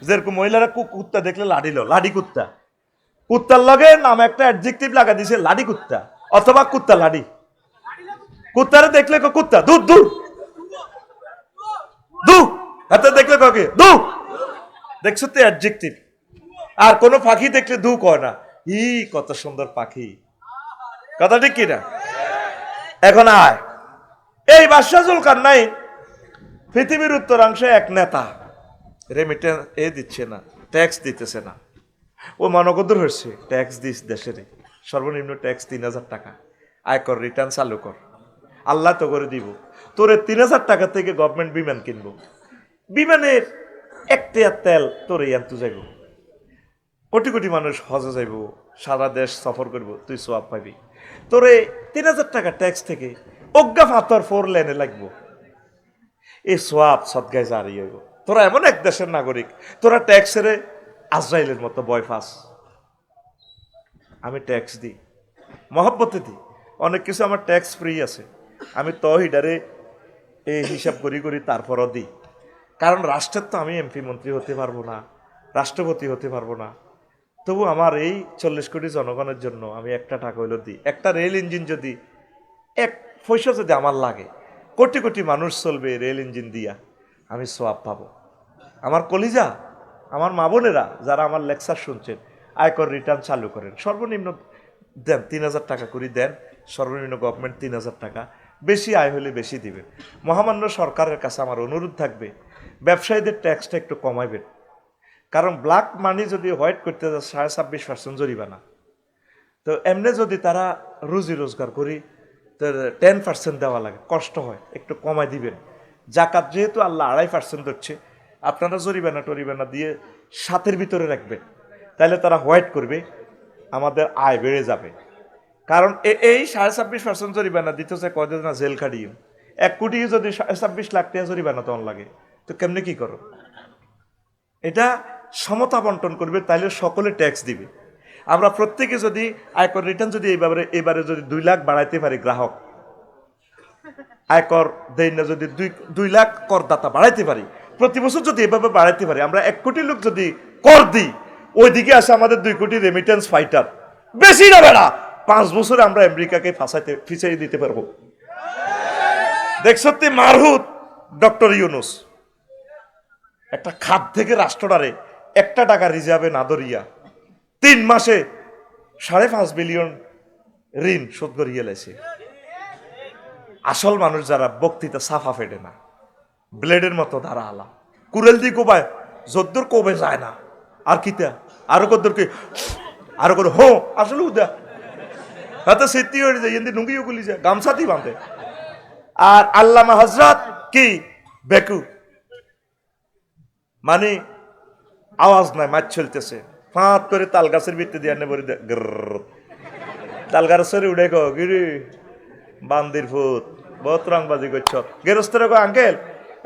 যেরকম মহিলারা কুত্তা দেখলে লাড়িল লাডি কুত্তা, কুত্তার লগে নাম একটা অ্যাডজেক্টিভ লাগা দিছে লাডি কুত্তা অথবা কুত্তা লাডি। কুত্তারে দেখলে কুত্তা দূর দূর দু, হাতে দেখলে কাকে দু, দেখছো তো অ্যাডজেক্টিভ। আর কোন পাখি দেখলে দু কয় না, ই কত সুন্দর পাখি, কথা ঠিক কিনা? এখন আয়, এই বাদশাহ জুলকারনাইন পৃথিবীর উত্তরাংশে এক নেতা, রেমিটেন্স দিচ্ছে না, ট্যাক্স দিতেছে না। ও মনকদর হচ্ছে ট্যাক্স দিস দেশের সর্বনিম্ন ট্যাক্স ৩,০০০ টাকা, আয়কর রিটার্ন চালু কর, আল্লাহ তো করে দিব। তোরে ৩,০০০ টাকা থেকে গভর্নমেন্ট বিমান কিনবো, বিমানের একটা তেল তোরে আনতে যাইব, কোটি কোটি মানুষ হজে যাইব, সারা দেশ সফর করব, তুই সোয়াব পাবি। তোরে ৩,০০০ টাকা ট্যাক্স থেকে অজ্ঞা ফাতর 4 লেনে লাগবো, এই সোয়াব সদগায় জারি হইব। তোরা এমন এক দেশের নাগরিক, তোরা ট্যাক্সের আজরাইলের মতো বয় ফাঁস। আমি ট্যাক্স দিই, মহব্বতে দিই, অনেক কিছু আমার ট্যাক্স ফ্রি আছে, আমি তহিডারে এই হিসাব করি করি তারপরও দিই। কারণ রাষ্ট্রের তো আমি এমপি মন্ত্রী হতে পারবো না, রাষ্ট্রপতি হতে পারবো না, তবু আমার এই 40 কোটি জনগণের জন্য আমি একটা টাকা হইলো দিই। একটা রেল ইঞ্জিন যদি এক পয়সা যদি আমার লাগে, কোটি কোটি মানুষ চলবে রেল ইঞ্জিন দিয়া, আমি সোয়াব পাবো। আমার কলিজা, আমার মা বোনেরা যারা আমার লেকচার শুনছেন, আয়কর রিটার্ন চালু করেন, সর্বনিম্ন দেন ৩,০০০ টাকা করে দেন, সর্বনিম্ন গভর্নমেন্ট ৩,০০০ টাকা, বেশি আয় হলে বেশি দিবেন। মহামান্য সরকারের কাছে আমার অনুরোধ থাকবে, ব্যবসায়ীদের ট্যাক্সটা একটু কমাইবেন। কারণ ব্ল্যাক মানি যদি হোয়াইট করতে যায় 26.5% জরিমানা, তো এমনি যদি তারা রুজি রোজগার করি তো 10% দেওয়া লাগে, কষ্ট হয়, একটু কমাই দিবেন। জাকাত যেহেতু আল্লাহ 2.5% ধরছে, আপনারা জরিমানা টরিমানা দিয়ে 7-এর ভিতরে রাখবেন, তাহলে তারা হোয়াইট করবে, আমাদের আয় বেড়ে যাবে। কারণ এই 26.5% জরিমানা দিতেছে কয়দিন না জেল খাটিয়ে, 1 কোটি যদি 26 লাখ টাকা জরিমানা তখন লাগে, তো কেমনে কি করো? এটা সমতা বন্টন করবে, তাইলে সকলে ট্যাক্স দিবে। আমরা প্রত্যেকে যদি আয়কর রিটার্ন যদি এবারে যদি 2 লাখ বাড়াইতে পারি, গ্রাহক আয়কর দেয় না যদি 2 লাখ করদাতা বাড়াইতে পারি, প্রতি বছর যদি এভাবে বাড়াইতে পারি, আমরা 1 কোটি লোক যদি কর দিই, ওইদিকে আসে আমাদের 2 কোটি রেমিটেন্স ফাইটার, বেশি না বেড়া 5 বছরে আমরা আমেরিকাকে ফিসাই দিতে পারবো। দেখছো মারহুত ডক্টর ইউনুস একটা খাত থেকে রাষ্ট্রটারে 1 টাকা রিজার্ভে না ধরিয়া 3 মাসে 5.5 বিলিয়ন ঋণ শোধ করিয়ে লাইছে। আসল মানুষ যারা বক্তৃতা সাফা ফেটে না, ব্লেডের মতো ধারা আলা, কুরেল দিয়ে কোবায় যদ্দুর কোবে যায় না, আর কিতা আরো কদ্দুরকে আরো করে হো আসলে উদা হাতে সেটি হয়ে যায়, এমনি নুঙ্গিও গুলি যায়, গামছাতি বাঁধে। আর আল্লামা হযরত কি বেকু, মানে আওয়াজ নাই, মাছ চলতেছে, ফাঁত করে তাল গাছের ভিত্তি দিয়ে বলি তাল গাছের উড়ে গো গিরি বান্দির ফুট বহুত রংবাজি করছ, গেরস্তের গো আঙ্কেল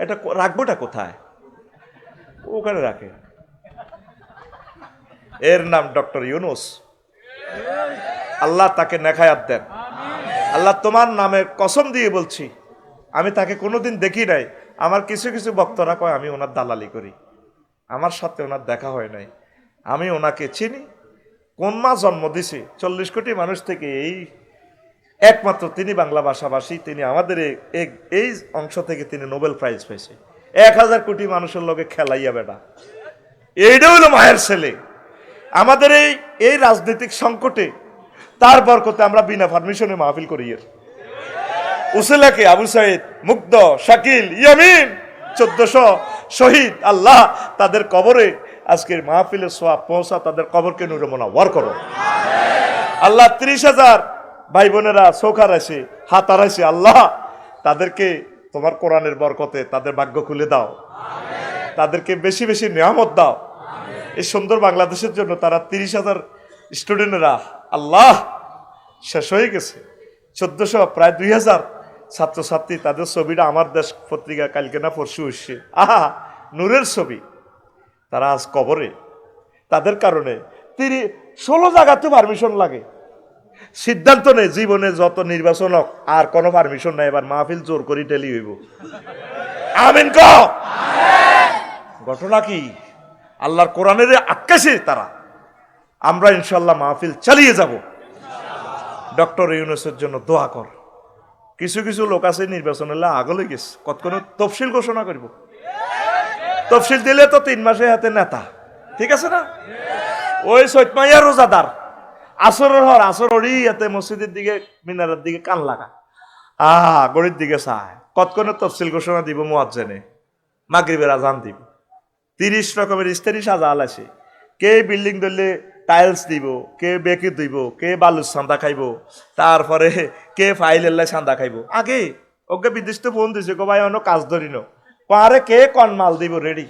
এটা রাখবোটা কোথায়? ওখানে রাখে। এর নাম ডক্টর ইউনুস, আল্লাহ তাকে নেখায়াত দেন। আল্লাহ তোমার নামের কসম দিয়ে বলছি, আমি তাকে কোনোদিন দেখি নাই। আমার কিছু কিছু বক্তরা কয় আমি ওনার দালালি করি, আমার সাথে ওনার দেখা হয় নাই, আমি ওনাকে চিনি। কোন মা জন্ম দিছে 40 কোটি মানুষ থেকে এই একমাত্র তিনি বাংলা ভাষাভাষী, তিনি আমাদের এই অংশ থেকে তিনি নোবেল প্রাইজ পেয়েছে। 1000 কোটি মানুষের লগে খেলাইয়া বেটা, এইটা হইল মায়ের ছেলে। আমাদের এই রাজনৈতিক সংকটে তার বরকতে আমরা বিনা পারমিশনে মাহফিল করি। উসেলাকে আবু সাইদ, মুগ্ধ, শাকিল, ইয়ামিন 1400 শহীদ, আল্লাহ তাদের কবরে আজকের মাহফিলের সোয়াব পৌঁছা, তাদের কবরকে নূরে মুনাওয়ার করো আল্লাহ। 30,000 ভাই বোনেরা চোখা রাইছে, হাত হারাইছে, আল্লাহ তাদেরকে তোমার কোরআনের বরকতে তাদের ভাগ্য খুলে দাও, তাদেরকে বেশি বেশি নিয়ামত দাও। এই সুন্দর বাংলাদেশের জন্য তারা 30,000 স্টুডেন্টরা আল্লাহ শেষ হয়ে গেছে, 1400 প্রায় 2000 ছাত্রছাত্রী, তাদের ছবিটা আমার দেশ পত্রিকা কালকে না পরশু হচ্ছে, আহা নূরের ছবি, তারা আজ কবরে। তাদের কারণে 16 জায়গাতে পারমিশন লাগে, সিদ্ধান্ত নেই জীবনে যত নির্বাচন হোক আর কোনো পারমিশন নাই, এবার মাহফিল জোর করি টেলি হইব। আমিন ক ঘটনা কি? আল্লাহর কোরআনের আকাশে তারা। আমরা ইনশাল্লাহ মাহফিল চালিয়ে যাব। ডক্টর ইউনূসের জন্য দোয়া কর। কিছু কিছু লোক আছে নির্বাচন হলে আগলে গেছে, কতক্ষণ তফসিল ঘোষণা করব। তফসিল দিলে তো 3 মাসে হাতে নেতা, ঠিক আছে না? ওই সৈতমাইয়া রোজাদার আসরের হর আসরই এতে মসজিদের দিকে মিনারের দিকে কান লাগা, গড়ির দিকে চায়, কতক্ষণে তফসিল ঘোষণা দিব, মুয়াজ্জিনে মাগরিবের আজান দিব। 30 রকমের ইস্তারি সাজা আছে। কে বিল্ডিং ধরলে টাইলস দিব, কে বেকি দিব, কে বালুর সান্দা খাইব, তারপরে কে ফাইল এল্লাই সান্দা খাইব। আগে ওকে বিদেশ তো ফোন দিছে, গো ভাই অন্য কাজ ধরিন, পারে কে কন মাল দিব রেডি।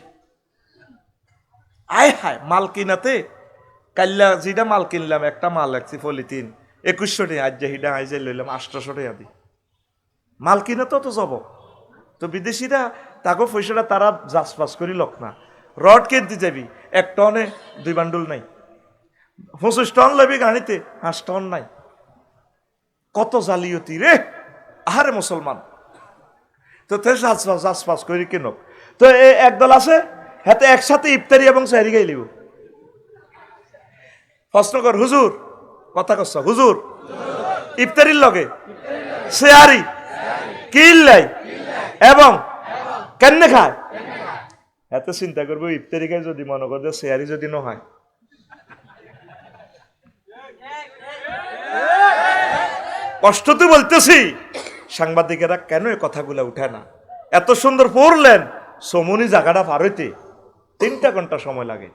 আয় হায়, মাল কিনাতে কাল্লা যেটা মাল কিনলাম, একটা মাল লাগছে পলিথিন 2100 টাকা, আজ হিডা আইজে লইলাম 800 টাকা দি। মাল কিনা তো যাব তো বিদেশিরা তাকে পয়সাটা তারা জাসপাস করি লোক না। রড কিনতে যাবি 1 টনে 2 বান্ডুল নাই, 25 টন লবি গাড়িতে 5 টন নাই। কত জালিয়াতি রে আহারে মুসলমান। তো জাসপাস করি কেন? তো একদল আছে হাতে একসাথে ইফতারি এবং সেহরি গাই লিব। প্রশ্ন কর, হুজুর কথা কস, হুজুর ইফতারির লগে সেহারি কিল্লাই এবং কেন খায়? এত চিন্তা করবো ইফতারি খাই যদি মনে করবে সেহারি যদি ন হয়। কষ্ট তো বলতেছি, সাংবাদিকেরা কেন এই কথাগুলো উঠায় না? এত সুন্দর পড়লেন, সমনি জায়গাটা পার হইতে 3টা ঘন্টা সময় লাগে।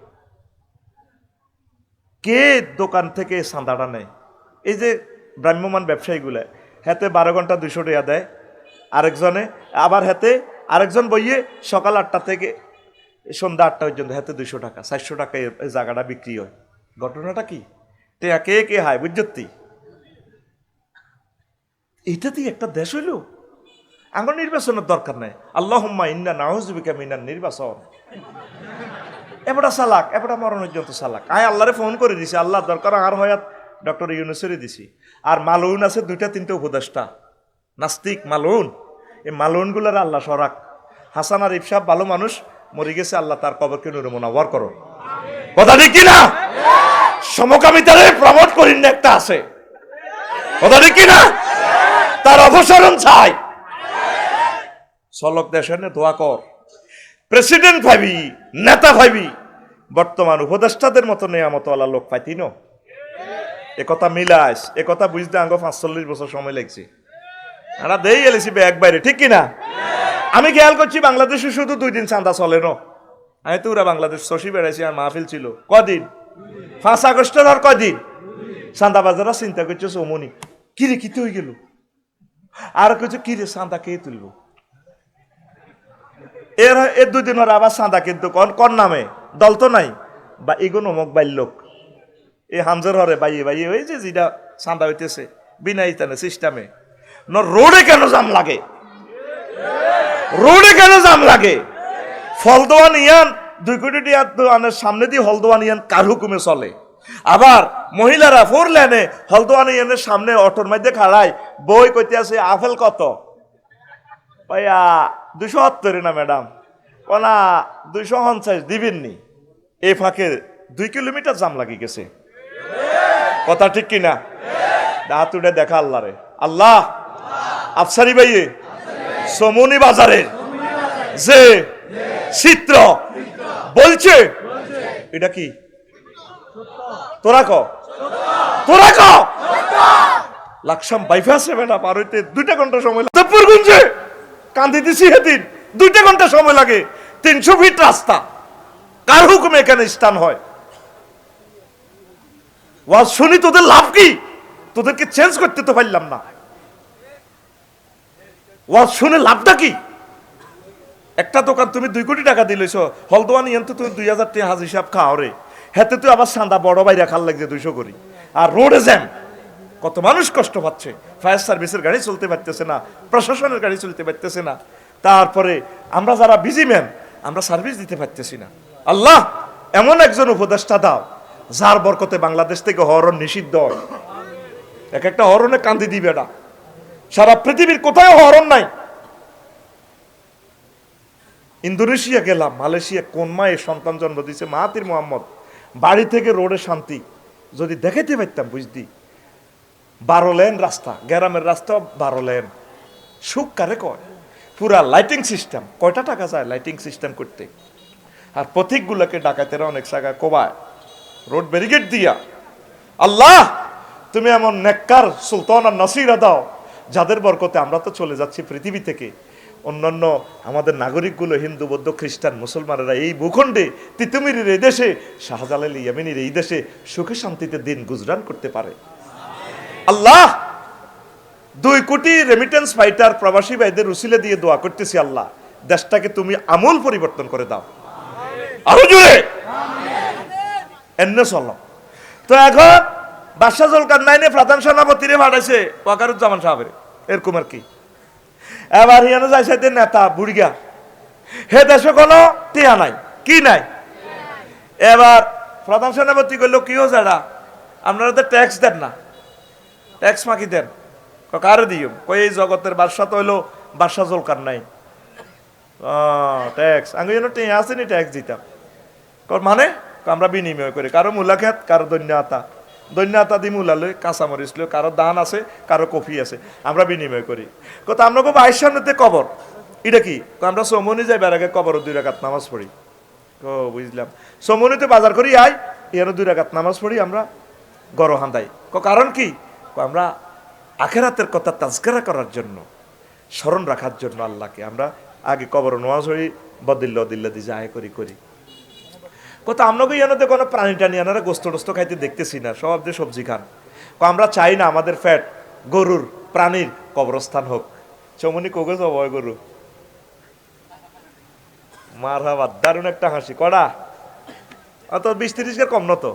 কে দোকান থেকে চাঁদাটা নেয়? এই যে ভ্রাম্যমান ব্যবসায়ীগুলা, হাতে 12 ঘন্টা 200 টাকা দেয় আরেকজনে, আবার হাতে আরেকজন বইয়ে সকাল 8টা থেকে সন্ধ্যা 8টা পর্যন্ত হাতে 200 টাকা 400 টাকা এই জায়গাটা বিক্রি হয়। ঘটনাটা কি? টেয়া কে কে হায় বুঝতি? এইটাতেই একটা দেশ হইল। আমার নির্বাচনের দরকার নাই। আল্লাহুম্মা ইন্না নাউযু বিকা মিনান নির্বাচন। এবারটা চালাক, এবারটা মরণ পর্যন্ত চালাক। আল্লাহরে ফোন করে দিছি, আল্লাহ দরকার আর হয়াত ডক্টর ইউনূসেরই দিছি। আর মালউন আছে 2-3টে উপদেষ্টা নাস্তিক মালউন। এই মালউনগুলার আল্লাহ সরাক। হাসান আর ইফসাব ভালো মানুষ, মরে গেছে, আল্লাহ তার কবরকে নূরে মুনাওয়ার করো। কথা ঠিক কিনা? সমকামিতারে প্রমোট করিন না একটা আছে, কথা ঠিক কিনা? তার অপসারণ চাই। চলক দেশের দোয়া কর, প্রেসিডেন্ট ভাবি, নেতা ভাবি, বর্তমান উপদেষ্টাদের মতো নেয়ামতওয়ালা লোক পাইতি ন। একথা মিলাস, একথা বুঝতে আঙ্গ 45 বছর সময় লাগছে। আমরা দেই এলেছি ব্যাগ বাইরে, ঠিক কিনা? আমি খেয়াল করছি বাংলাদেশে শুধু 2 দিন চাঁদা চলে ন। আমি তো ওরা বাংলাদেশ শশী বেড়াইছি, আর মাহফিল ছিল কদিন? 5 আগস্টের আর কদিন? চাঁদা বাজারা চিন্তা করছে সমনি কিরে কিতে হয়ে গেল, আর কিছু কিরে চাঁদা কে তুলব। এর 2 দিন ওরা আবার চাঁদা কিন্তু কন নামে, দল তো নাই, বা এগুন অমুক বাইর লোক এই হামজার হরে বাইয়ে বাইয়ে ওই যে যেটা চাঁদা হইতেছে বিনা ইতানে সিস্টেমে। রোডে কেন জাম লাগে? রোডে কেন জাম লাগে? ফলদোয়ান ইয়ান 2 কোটি টাকার সামনে দিয়ে হলদোয়ান ইয়ান কার হুকুমে চলে? আবার মহিলারা 4 লেনে হলদোয়ান ইয়ানের সামনে অটোর মধ্যে খাড়ায় বই কইতে আছে আপেল কত? ভাইয়া 270 না ম্যাডাম, না 250 দিবেননি। এই ফাঁকে 2 কিলোমিটার জাম লাগি গেছে। কথা ঠিক কিনা? হাত উঠে দেখা আল্লাহ রে। আল্লাহ আফসারি ভাইয়ে সমনি বাজারে যে চিত্র বলছে এটা কি? তোরা ক লাকসাম বাইপাসে বেটা পার হইতে 2টা ঘন্টা সময় লাগে। মুজফফরগঞ্জে কান্দি দিছি সেদিন 2টা ঘন্টা সময় লাগে। 300 ফিট রাস্তা, কার হুকুমে এখানে স্থান হয়? ওয়াজ শুনি তোদের লাভ কি? তোদেরকে চেঞ্জ করতে তো পারলাম না। ওয়াজ শুনে লাভটা কি? একটা দোকান তুমি 2 কোটি টাকা দিলেছ, হলদোয়ানি এন তো তুমি 2000 টাকা হাজ হিসাব খাও রে, হেতে তুই আবার চাঁদা বড় বাইরে খাল লাগছে 200 করি। আর রোডে জ্যাম, কত মানুষ কষ্ট পাচ্ছে। ফায়ার সার্ভিসের গাড়ি চলতে পারতেছে না, প্রশাসনের গাড়ি চলতে পারতেছে না। তারপরে আমরা যারা বিজিম্যান আমরা সার্ভিস দিতে পারতেছি না। আল্লাহ এমন একজন উপদেষ্টা দাও যার বরকতে বাংলাদেশ থেকে হরণ নিষিদ্ধ হয়। এক একটা হরণে কান্দি দিবে না, সারা পৃথিবীর কোথাও হরণ নাই। ইন্দোনেশিয়া গেলাম, মালয়েশিয়া, কোন মায়ে সন্তান জন্ম দিয়েছে মাহাতির মোহাম্মদ, বাড়ি থেকে রোডে শান্তি, যদি দেখাইতে পারতাম বুঝতি। 12 লেন রাস্তা, গ্রামের রাস্তা 12 লেন, সুখ কারে কয়। পুরা লাইটিং সিস্টেম, কয়টা টাকা যায় লাইটিং সিস্টেম করতে। আর পথিকগুলোকে ডাকাতেরা অনেক জায়গায় কোবায় রোড ব্যারিকেড দিয়া। আল্লাহ তুমি এমন নেককার সুলতান আর নাসিরা দাও যাদের বরকতে আমরা তো চলে যাচ্ছি পৃথিবী থেকে। অন্যান্য আমাদের নাগরিকগুলো হিন্দু, বৌদ্ধ, খ্রিস্টান, মুসলমানেরা এই ভূখণ্ডে, তিতুমিরের এই দেশে, শাহজালাল ইয়ামিনীর এই দেশে সুখে শান্তিতে দিন গুজরান করতে পারে। আল্লাহ 2 কোটি রেমিটেন্স ফাইটার প্রবাসী ভাইদের উসিলে দিয়ে দোয়া করতেছি, আল্লাহ দেশটাকে তুমি আমূল পরিবর্তন করে দাও। আরো জোরে এমনি চলো। তো এখন বাদশাহ জুলকারনাইনে প্রধান সেনাপতিরে পাঠাইছে ওয়াকারুজ্জামান সাহেবের, এরকম আর কি। এবার হিয়ানো যাইছে নেতা বুড়িয়া, হে দেশে কোনো টিয়া নাই, কি নাই। এবার প্রধান সেনাপতি কইলো কি হচ্ছে এটা, আপনারা তো ট্যাক্স দেন না, ট্যাক্স মাকি দেন। কারে দিও? কই এই জগতের বাদশা তো হইলো বাদশাহ জুলকারনাইন। ট্যাক্স আমি যেন টিয়া আসেনি, ট্যাক্স দিতাম। মানে আমরা বিনিময় করি, কারো মূলা খেত, কারো দৈন্য আতা, দৈন্য আতা দি মূলা লই, কাঁচামরিচ লই, কারো দান আছে, কারো কফি আছে, আমরা বিনিময় করি। কত আমরা খুব আয়ের সামনেতে কবর, এটা কি আমরা সমনি যাই বের আগে কবর 2 রাকাত নামাজ পড়ি। ও বুঝলাম, সমনিতে বাজার করি আই, এর 2 রাকাত নামাজ পড়ি আমরা গড় হান্দাই। কারণ কি আমরা আখেরাতের কথা তাজকিরা করার জন্য, স্মরণ রাখার জন্য আল্লাহকে আমরা আগে কবর নামাজ পড়ি, বদিল্লা দিল্লা দি যায় করি করি। কত আমরা ইয়ানোতে কোনো প্রাণী টানি আনারা গোস্ত টোস্ত খাইতে দেখতেছি না, সব যে সবজি খান। আমরা চাই না আমাদের ফ্যাট গরুর প্রাণীর কবরস্থান হোক। চমনি কোগে যাব গরু মার হাবাদ, দারুণ একটা হাসি কড়া, অত 20-30 কম না তো,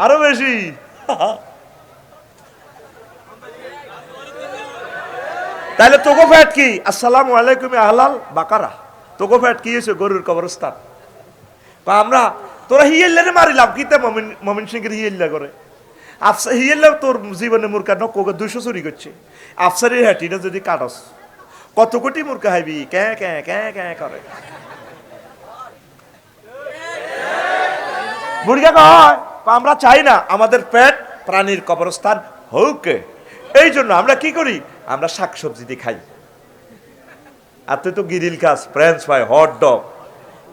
আরো বেশি। তাহলে তোগো ফ্যাট কি? আসসালামু আলাইকুম আহলাল বাকারা, তোগো ফ্যাট কি হয়েছে? গরুর কবরস্থান। আমরা তোরা হিয়েল্লারে মারিলাম কিতা মমিন সিংহের হিয়েল্লা করে আফসা হিয়েল্লা তোর জীবনে মুরকা নকোকে 200 চুরি করছে। আফসারের হ্যাটিটা যদি কাটস কত কোটি মুরকা হাইবি ক্যাঁ ক্যাঁ ক্যাঁ ক্যাঁ করে। মুরগা কয় আমরা চাই না আমাদের পেট প্রাণীর কবরস্থান হোক। এই জন্য আমরা কি করি? আমরা শাকসবজি দিয়ে খাই। আর তুই তো গিরিল খাস, ফ্রেঞ্চ ফ্রাই, হট ডগ,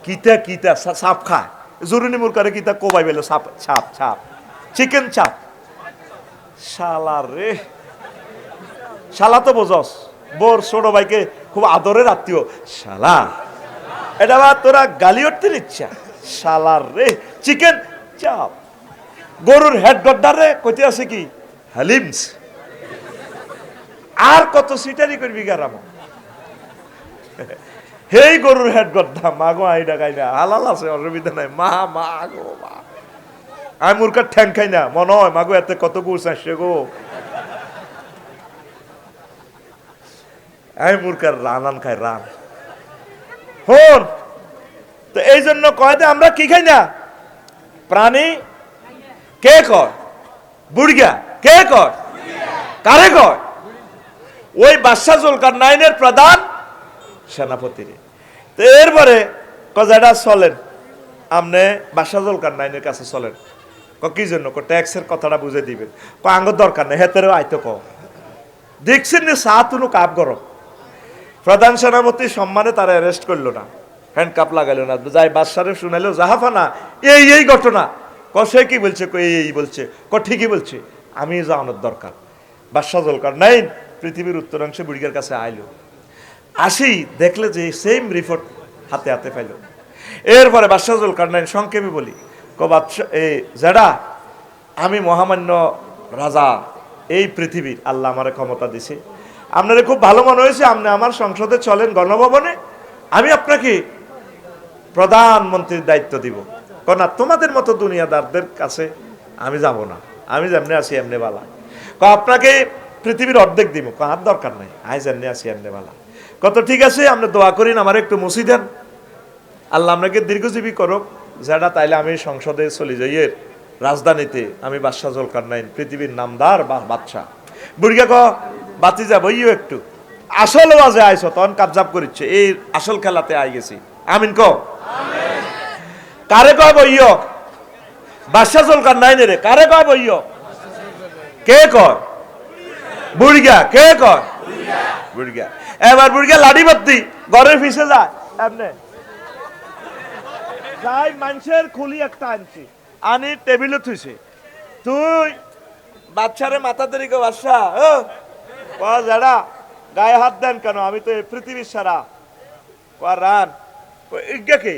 কিতা কিতা সাপ খায়। জরুরি মুরকারে কিতা কোবাই বেলো সাপ, ছাপ ছাপ, চিকেন চাপ। শালা রে শালা তো বোঝস, বোর ছোট ভাইকে খুব আদরের আত্মীয় শালা, এটা আবার তোরা গালি উঠতে ইচ্ছা। শালার রে চিকেন চাপ। গরুর হেড গড্ডারে কইতে আছে কি হালিমস। আর কত সিটারি করবি গারাম। হেই গরুর হেড গড্ডা মাগো আইডা খাই না, হালাল আছে, অসুবিধা নাই। মা মা গো মা, আমি মুরকার ঠ্যাং খাই না, মনে হয় মাগো এতে কত গুড় আসছে গো। আমি মুরকার রান খাই, রান হন। তো এই জন্য কয় যে আমরা কি খাই না প্রাণী। কে কয়? বুড়িয়া। কে কয়? কারে কয়? ওই বাদশাহ জুলকারনাইনের প্রধান সেনাপতিরে। তো এরপরে কজাটা চলেন, আপনি বাদশাহ জুলকারনাইনের কাছে চলেন। কি জন্য? ট্যাক্সের কথাটা বুঝে দিবেন। আঙ্গর দরকার নেই, হেতেরও আইতো ক দেখছেন না সা তুনু কাপ গরম। প্রধান সেনাপতি সম্মানে তারা অ্যারেস্ট করলো না, হ্যান্ড কাপ লাগাইলো না, যাই বাদশারে শুনাইলো জাহাফানা এই এই ঘটনা। সে কি বলছে? এই বলছে। ঠিকই বলছে, আমি জানানোর দরকার। বাদশাহ জুলকারনাইন পৃথিবীর উত্তরাংশে বুড়িগার কাছে আইলো। আসি দেখলে যে সেম রিপোর্ট হাতে হাতে পাইল। এরপরে বাদশাহ জুলকারনাইন সংক্ষেপে বলি, বাদশাহ এই যারা আমি মহামান্য রাজা এই পৃথিবীর, আল্লাহ আমারে ক্ষমতা দিছে, আপনারা খুব ভালো মনে হয়েছে, আপনি আমার সংসদে চলেন গণভবনে, আমি আপনাকে প্রধানমন্ত্রীর দায়িত্ব দিব। না তোমাদের মতো দুনিয়াদারদের কাছে আমি যাব না, আমি যেমনি আছি এমনি বালা। আপনাকে পৃথিবীর অর্ধেক দিব। আর দরকার নাই, আই যেমনি আছি এমনি বালা। কত ঠিক আছে, আপনি দোয়া করেন আমার একটু মুসি দেন, আল্লাহ আপনাকে দীর্ঘজীবী করুক। যেটা তাইলে আমি সংসদে চলে যাই, এর রাজধানীতে আমি বাদশাহ জুলকারনাইন পৃথিবীর নামদার বা বাদশাহ। বুড়িয়া ক বাতি যাব ইও একটু আসল ওয়াজে আইছো তখন কাবজাব করিচ্ছে, এই আসল খেলাতে আই গেছি। আমিন কো কারে কয় বইয় বাদশা জুলকার নাই রে, কারে কয় বইয়? কে কয়? বুড়িগা। কে কয়? বুড়িগা। এবার বুড়িগা লাড়ি বাত্তি ঘরের পিছে যায়, এমনে যাই মানুষের খুলি একটা আনছি, আনি টেবিলে থুইছে। তুই বাচ্চারে মাথা তৈরি কো বাদশা, ও যারা গায়ে হাত দেন কেন? আমি তো এই পৃথিবীর সারা রান ইজ্ঞাকে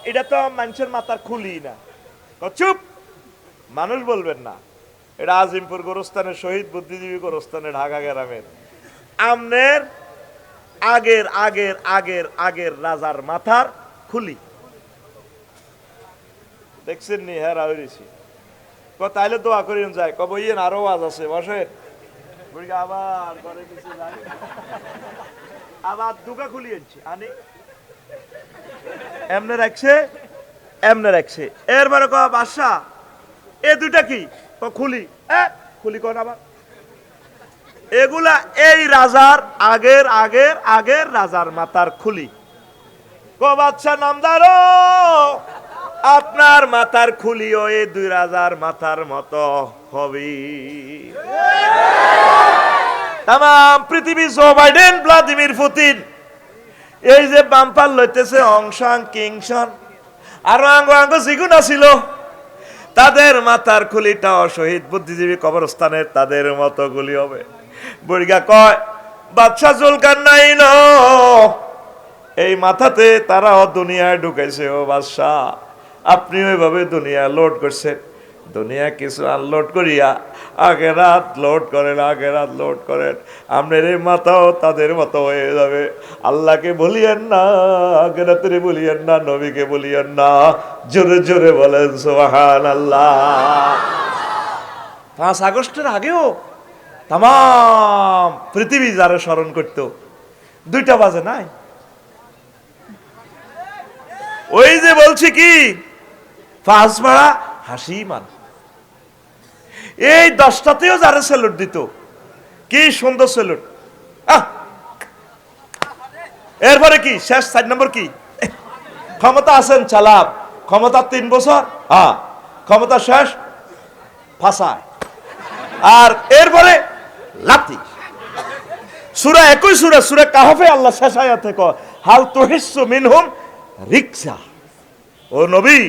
এটা তো মানুষের মাথার খুলি না। চুপ, মানুষ বলবেন না, এটা আজিমপুর গোরস্থানের শহীদ বুদ্ধিজীবী গোরস্থানের ঢাকা গ্রামের আমনের আগের আগের আগের আগের রাজার মাথার খুলি দেখছেন নি? হ্যাঁ রাউরিছি তাইলে দোয়া করি যায়, কব ইয়েন আরো আওয়াজ আছে, বসেন। আবার ঘরে কিছু যায়, আবার দুগা খুলি আনছি, আনি এমনে রাখছে, এমনে রাখছে। এরবারে ক বাদশা এ দুটা কি? খুলি। খুলি কোন আবার? এগুলা এই রাজার আগের আগের আগের রাজার মাথার খুলি। ক বাদশা নামদারো, আপনার মাথার খুলিও এই দুই রাজার মাথার মতো হবে। তাম পৃথিবী জো বাইডেন, ভ্লাদিমির পুতিন, এই যে বাম্পার লইতেছে অংশাং কিংশন আরো আঙ্গ আঙ্গ জিগুন ছিল, তাদের মাথার খুলিটাও শহীদ বুদ্ধিজীবী কবরস্থানের তাদের মতো গুলি হবে। বুড়িগা কয় বাদশা জুলকার নাই ন, এই মাথাতে তারাও দুনিয়ায় ঢুকাইছে। ও বাদশা, আপনি ওইভাবে দুনিয়া লোড করছেন, দুনিয়া কিছু আনলোড করিয়া আগেরাত লোড করেন, আগেরাত লোড করেন, আপনার এই মাথাও তাদের মতো হয়ে যাবে। আল্লাহকে বলিয়েন না, আগেরাতের বলিয়েন না, নবীকে বলিয়েন না, জোরে জোরে বলেন সুবহানাল্লাহ। 5 আগস্টের আগেও তাম পৃথিবী যারা স্মরণ করত, 2টা বাজে নাই। ওই যে বলছি কি 5 ভাড়া হাসি মান, এই 10টাতেও যারা স্যালুট দিত, কি সুন্দর স্যালুট। এরপরে কি শেষ 4 নম্বর কি? ক্ষমতা আছেন চালাব, ক্ষমতা 3 বছর, হ্যাঁ ক্ষমতা শেষ ফাঁসায়, আর এরপরে লাথি। সূরা 21 সূরা কাহফে আল্লাহ শেষ আয়াতে কয় হাল তুহিসসু মিনহুম রিকসা। ও নবী,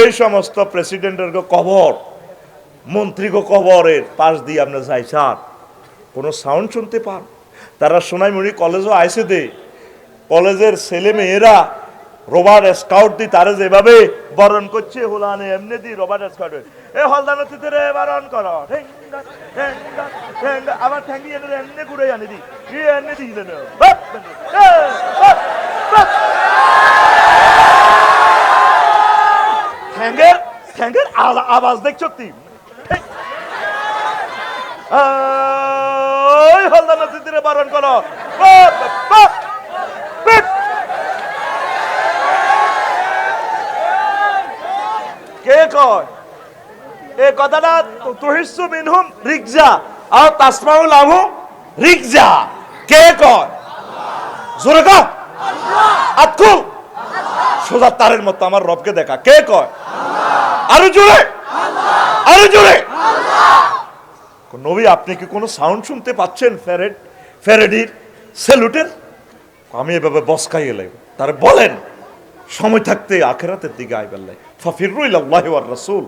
এই সমস্ত প্রেসিডেন্টের কবর, মন্ত্রীকে কবরের পাশ দিয়ে আপনি যাই স্যার, কোনো সাউন্ড শুনতে পান? তারা সোনাইমুড়ি কলেজও আইসে দে, কলেজের ছেলে মেয়েরা রবার্ট স্কাউট দি তারা যেভাবে বরণ করছে, হুলানে এমনি দি রবার্ট স্কাউট এ হলদানতিতে রে বরণ করো, আবার ঠ্যাঙ্গি এনে এমনি ঘুরে আনি দি এনে দি ঠ্যাঙ্গের ঠ্যাঙ্গের আওয়াজ দেখছো তুই? ওই হলদানতিতে বরণ করো। কে কয় এই কথাটা? তুহিসসু মিনহুম রিকজা আর তাসমাউ লাহুম রিকজা। কে কয়? জোরে কও, আতকু সোজা তারের মতো আমার রবকে দেখা। কে কয়? আরো জোরে, আরো জোরে। নবী, আপনি কি কোনো সাউন্ড শুনতে পাচ্ছেন ফ্যারেডির স্যালুটের? আমি এভাবে বসকাই এলাম। তার বলেন সময় থাকতে আখিরাতের দিকে আইবাল্লাই, ফাফিরু ইলাল্লাহি ওয়ার রাসূল,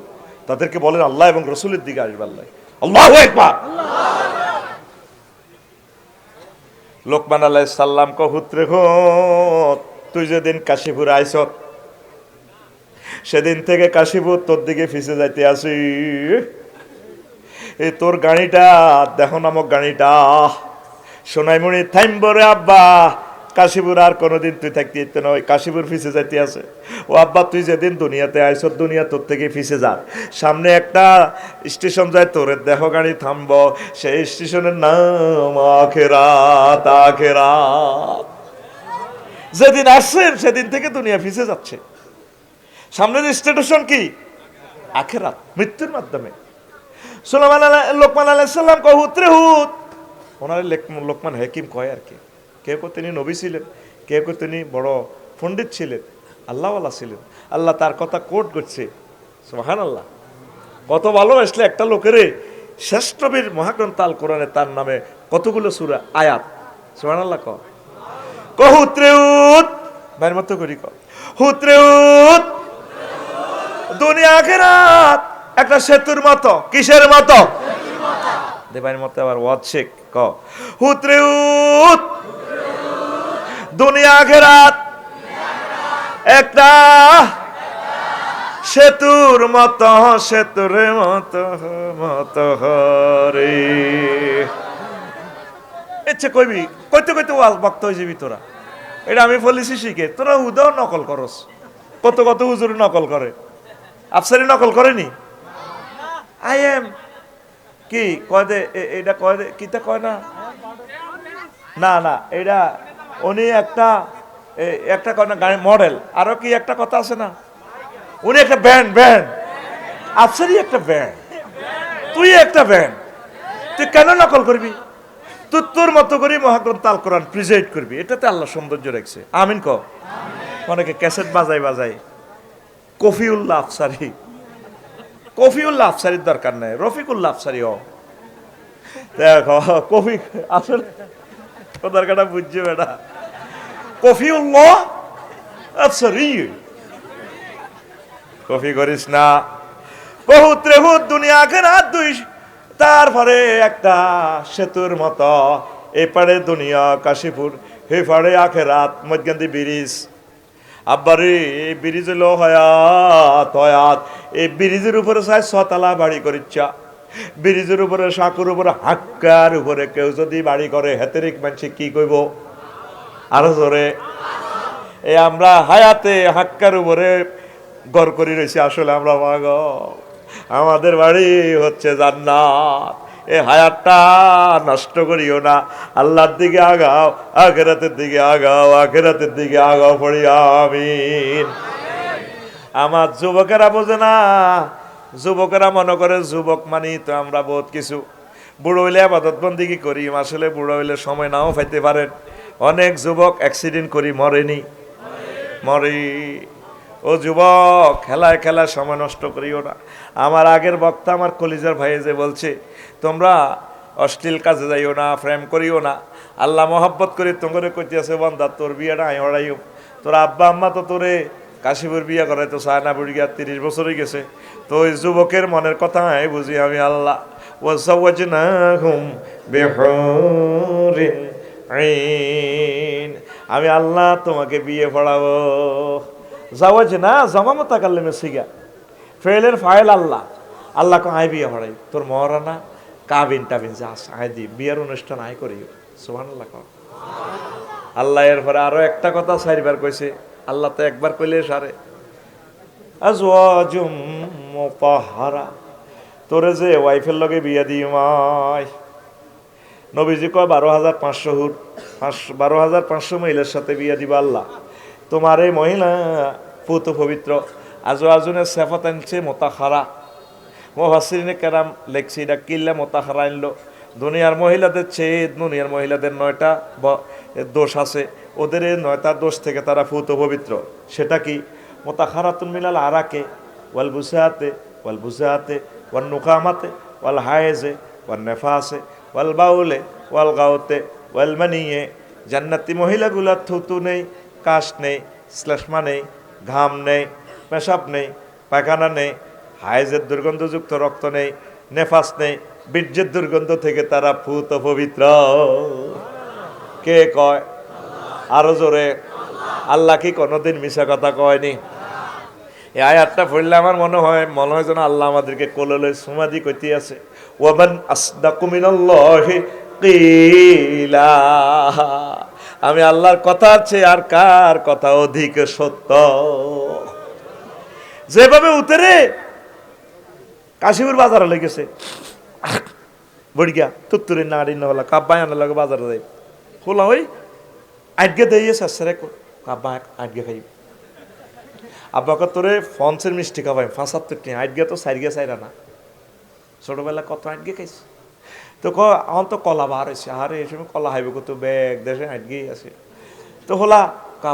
তাদেরকে বলেন আল্লাহ এবং রাসূলের দিকে আসবাল্লাই। আল্লাহু আকবার। লোকমান আলাইহিস সালাম কো হুত্রে গো, তুই যেদিন কাশীপুর আইছত, সেদিন থেকে কাশীপুর তোর দিকে ফিসে যাইতে আসি। এই তোর গাড়িটা দেখো, নামক গাড়িটা সোনাইমুড়ি থাইম্বরে আব্বা, কাশীপুর আর কোনোদিন তুই থাকতে যেতে নয়, কাশীপুর ফিসে যাইতে আছে। ও আব্বা, তুই যেদিন দুনিয়াতে আইস, দুনিয়া তোর থেকে ফিসে যা, সামনে একটা স্টেশন যায়, তোর দেহ গাড়ি থামব, সেই স্টেশনের নাম আখেরাত। আখেরাত যেদিন আসছেন সেদিন থেকে দুনিয়া ফিসে যাচ্ছে, সামনের স্টেশন কি? আখেরাত, মৃত্যুর মাধ্যমে। লোকমান আলাইহিস সালাম কয় হুত রে হুত, ওনার লোকমান হাকিম কয় আর কি। কেউ কেউ তিনি নবী ছিলেন, কেউ কেউ তিনি বড় পণ্ডিত ছিলেন, আল্লাহওয়ালা ছিলেন। আল্লাহ তার কথা কোট করছে, সুবহানাল্লাহ। কত ভালোবাসলে একটা লোকেরে, শ্রেষ্ঠ বীর মহাগ্রন্থ আল কোরআনে তার নামে কতগুলো সূরা আয়াত, সুবহানাল্লাহ। হুত্রেউত ভাইয়ের মতো করি হুত্রেউত দুনিয়া আখিরাত একটা সেতুর মতো। কিসের মতো? দেবাইয়ের মতো আবার ওয়াজ শেখ ক হুত্রেউত দুনিয়া আখিরাত একটা সেতুর মতো, সেতুর মতো মতো হরে। ইচ্ছে কইবি, কইতে কইতে ওয়াজ বক্তা হয়ে যাবি তোরা। এটা আমি বলেছি শিখে, তোরা হুদাও নকল করস। কত কত হুজুর নকল করে, আফসারি নকল করেনি। আই এম কি কয় দে, এটা কয় দে, কিতা কয় না, না না এটা উনি একটা একটা কয় না গাড়ি মডেল, আরো কি একটা কথা আছে না, উনি একটা ব্যান্ড, ব্যান্ড আফসারি একটা ব্যান্ড, তুই একটা ব্যান্ড। তুই কেন নকল করবি? তুই তোর মতো করে মহাগ্রন্থ আল কোরআন প্রেজেন্ট করবি, এটাতে আল্লাহ সৌন্দর্য রাখছে। আমিন ক। অনেকে ক্যাসেট বাজাই বাজাই কফিউল্লাহ আফসারি, কফিউল্লাহ আফসারির দরকার নাই, রফিকুল্লাহ আফসারি হ। দেখো কফি আসলে দরকারটা বুঝছে বেটা, কফিউল্লাহ আফসারি। কফি করিস না। বহুত রেহুত দুনিয়া আখিরাত দুই, তারপরে একটা সেতুর মতো, এপারে দুনিয়া কাশীপুর, হে পারে আখিরাত, মধ্যখান ব্রিজ। আব্বারে এই ব্রিজ হলো হয়াত, হয়াত। এই ব্রিজের উপরে চাই ছতলা বাড়ি করিচ্ছা, ব্রিজের উপরে সাঁকুর উপরে হাক্কার উপরে কেউ যদি বাড়ি করে হেতেরিক মানুষ কি কইব? আরো জোরে। এই আমরা হায়াতে হাক্কার উপরে গড় করি রয়েছি, আসলে আমরা মাগ আমাদের বাড়ি হচ্ছে জান্নাত। এই হায়াতটা নষ্ট করিও না, আল্লাহর দিকে আগাও, আখিরাতের দিকে আগাও, আখিরাতের দিকে আগাও পড়ি আমিন। আমার যুবকেরা বোঝে না, যুবকেরা মনে করে যুবক মানি তো আমরা বহুত কিছু। বুড়ো হইলে আবাদত বন্দিগি করি, আসলে বুড়ো হইলে সময় নাও পাইতে পারেন। অনেক যুবক অ্যাক্সিডেন্ট করি মরেনি, মরে। ও যুবক, খেলায় খেলায় সময় নষ্ট করিও না। আমার আগের বক্তা আমার কলিজার ভাই যে বলছে, তোমরা অশ্লীল কাজে যাইও না, প্রেম করিও না। আল্লাহ মহব্বত করে তোমরে কইতেছে, বান্দা তোর বিয়েটা আই হড়াইও। তোর আব্বা আম্মা তো তোরে কাশীপুর বিয়ে করাই তো চায় না, বুড়ি গিয়া 30 বছর হয়ে গেছে। তো ওই যুবকের মনের কথা বুঝি আমি আল্লাহ। ওয়াজাওয়াজনাহুম বিহুরিন আইন, আমি আল্লাহ তোমাকে বিয়ে পড়াবো। জাওয়াজ না জমা মুতাকাল্লিমে সিগা, ফেলের file Allah. Allah co I বিয়ে পড়াই, তোর মহারানা কাবিন টাবিন যা আই দি বিয়ের অনুষ্ঠান আই করিও। সুবহানাল্লাহ কও। আল্লাহ এরপরে আরো একটা কথা 4 বার কইছে। আল্লাহ তো একবার কইলে সারে। আজওয়াজুম মুতাহহারা, তোরে যে ওয়াইফের লগে বিয়া দিমাই। নবীজি কয় 12,500 হুর, 12,500 মহিলার সাথে বিয়া দিবা আল্লাহ। তোমার এই মহিলা পুত পবিত্র। আজওয়াজুনের সেফাত আনছে মুতাহহারা। মুফাসসিরিনে কেরাম লেখছে এটা কিল্লা মুতাহহারা আনলো। দুনিয়ার মহিলাদের চেয়ে দুনিয়ার মহিলাদের 9টা দোষ আছে, ওদের এই 9টা দোষ থেকে তারা পুত পবিত্র। সেটা কি? মুতাহহারাতুন মিনাল আরাকে ওয়াল বুসাতে ওয়াল বুসাতে ওয়ান নুকামাতে ওয়াল হায়েজে ওয়ান নেফাসে ওয়াল বাউলে ওয়াল গাউতে ওয়াল মানিয়ে। জান্নাতি মহিলাগুলার থুতু নেই, কাশ নেই, শ্লেষ্মা নেই, ঘাম নেই, পেশাব নেই, পায়খানা নেই, হায়েজের দুর্গন্ধযুক্ত রক্ত নেই, নেফাস নেই, বীর্যের দুর্গন্ধ থেকে তারা পুত পবিত্র। কে কয়? আরো জোরে। আল্লাহ কি কোনোদিন মিশা কথা কয়নি? এই আয়াতটা পড়লে আমার মনে হয় যেন আল্লাহ আমাদেরকে কোলে সুমাদি কইতে আছে, ওয়ামান আসদাকু মিনাল্লাহি কিলা। আমি আল্লাহর কথা আছে, আর কার কথা অধিক সত্য? যেভাবে উতরে কাশীপুর বাজারে লেগেছে, বড়িয়া তুত্তুরি নাড়ি না হলা কাব্বাই আনার লাগে বাজারে যাই খোলা হই আটকে দিয়ে শেষে কাব্বা আটকে খাই। আব্বাকে তোরে ফনসের মিষ্টি খাবাই 75 আটকে তো 4 গে 4 না। ছোটবেলা কত আটকে খাইছি। তো আমার তো কলা বার হয়েছে, আরে এই সময় কলা হাইবে কত ব্যাগ দেশে আটকেই আছে। তো হলা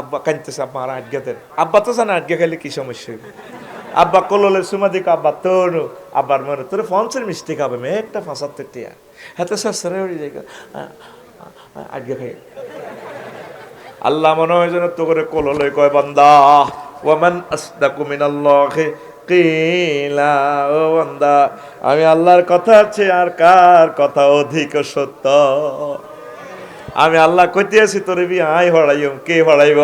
আব্বা কাঁদতেছে, আব্বা আর আটকে দেন। আব্বা তো জানে আটকে খেলে কি সমস্যা হইবে। আব্বা কললে সুমা দিক আব্বা তোর আব্বার মনে তোর ফন্সের মিষ্টি খাবে মেয়ে একটা ৭৫ টিয়া হাতে সারে উড়ে যায় আটকে খাই। আল্লাহ মনে হয় যেন তো করে কললে কয় বান্দা ওয়ামান আসদাকু মিনাল্লাহি কিলা, ও বান্দা আমি আল্লাহর কথা আছে আর কার কথা অধিক সত্য। আমি আল্লাহ কইতে আছি তোরে বি আই হড়াইম, কে হড়াইব?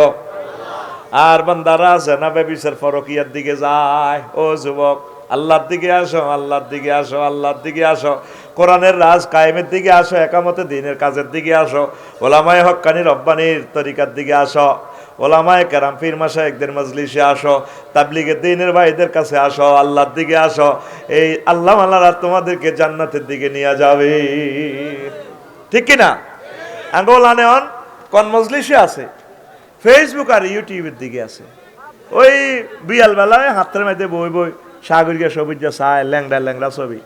আর বান্দারা জানাবে বিচার ফরকিয়ার দিকে যায়। ও যুবক আল্লাহর দিকে আসো, আল্লাহর দিকে আসো, আল্লাহর দিকে আসো, কোরআনের রাজ কায়েমের দিকে আসো, একামতে দ্বীনের কাজের দিকে আসো, ওলামায়ে হক্কানি রব্বানির তরিকার দিকে আসো, ওলামায়ে কেরাম পীর মাশায়েখদের মজলিসে আসো, তাবলীগের দ্বীনের ভাইদের কাছে আসো, আল্লাহর দিকে আসো। এই আল্লাহ আল্লাহরা তোমাদেরকে জান্নাতের দিকে নিয়ে যাবে, ঠিক কি না? আঙ্গোলানে অন কোন মজলিসে আছে, ফেসবুক আর ইউটিউবের দিকে আছে। ওই বিয়াল বেলায় হাতের মধ্যে বই বই সাগরিকা সবুজ চায় ল্যাংড়া ল্যাংড়া ছবি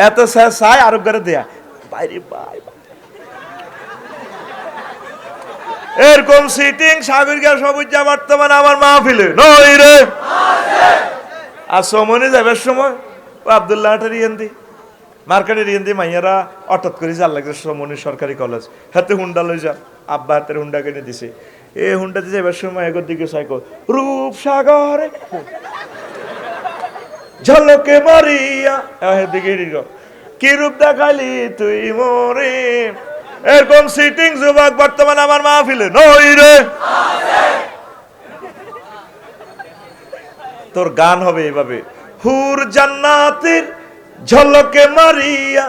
এত চায় আরব করে দেয়া বাইরে বাই এরকম সিটিং সাগরিকা সবুজ বর্তমানে আমার মাহফিলে নই রে। আর সমনে যাবার সময় ও আব্দুল্লাহ রিয়ান্দি মার্কেটের ইন্দি মাইয়ারা অর্থাৎ করে যার লাগছে সমনি সরকারি কলেজ, হাতে হুন্ডা লই যা, আব্বা হাতের হুন্ডা কিনে দিছে। এই হুন্ডা দিছে এবার সময় এগোর দিকে সাইকেল রূপসাগরে ঝলকে মারিয়া দিকে কি রূপ দেখালি তুই মোরে। এরকম সিটিং যুবক বর্তমানে আমার মাহফিলে নই রে। তোর গান হবে এইভাবে, হুর জান্নাতের ঝলকে মারিয়া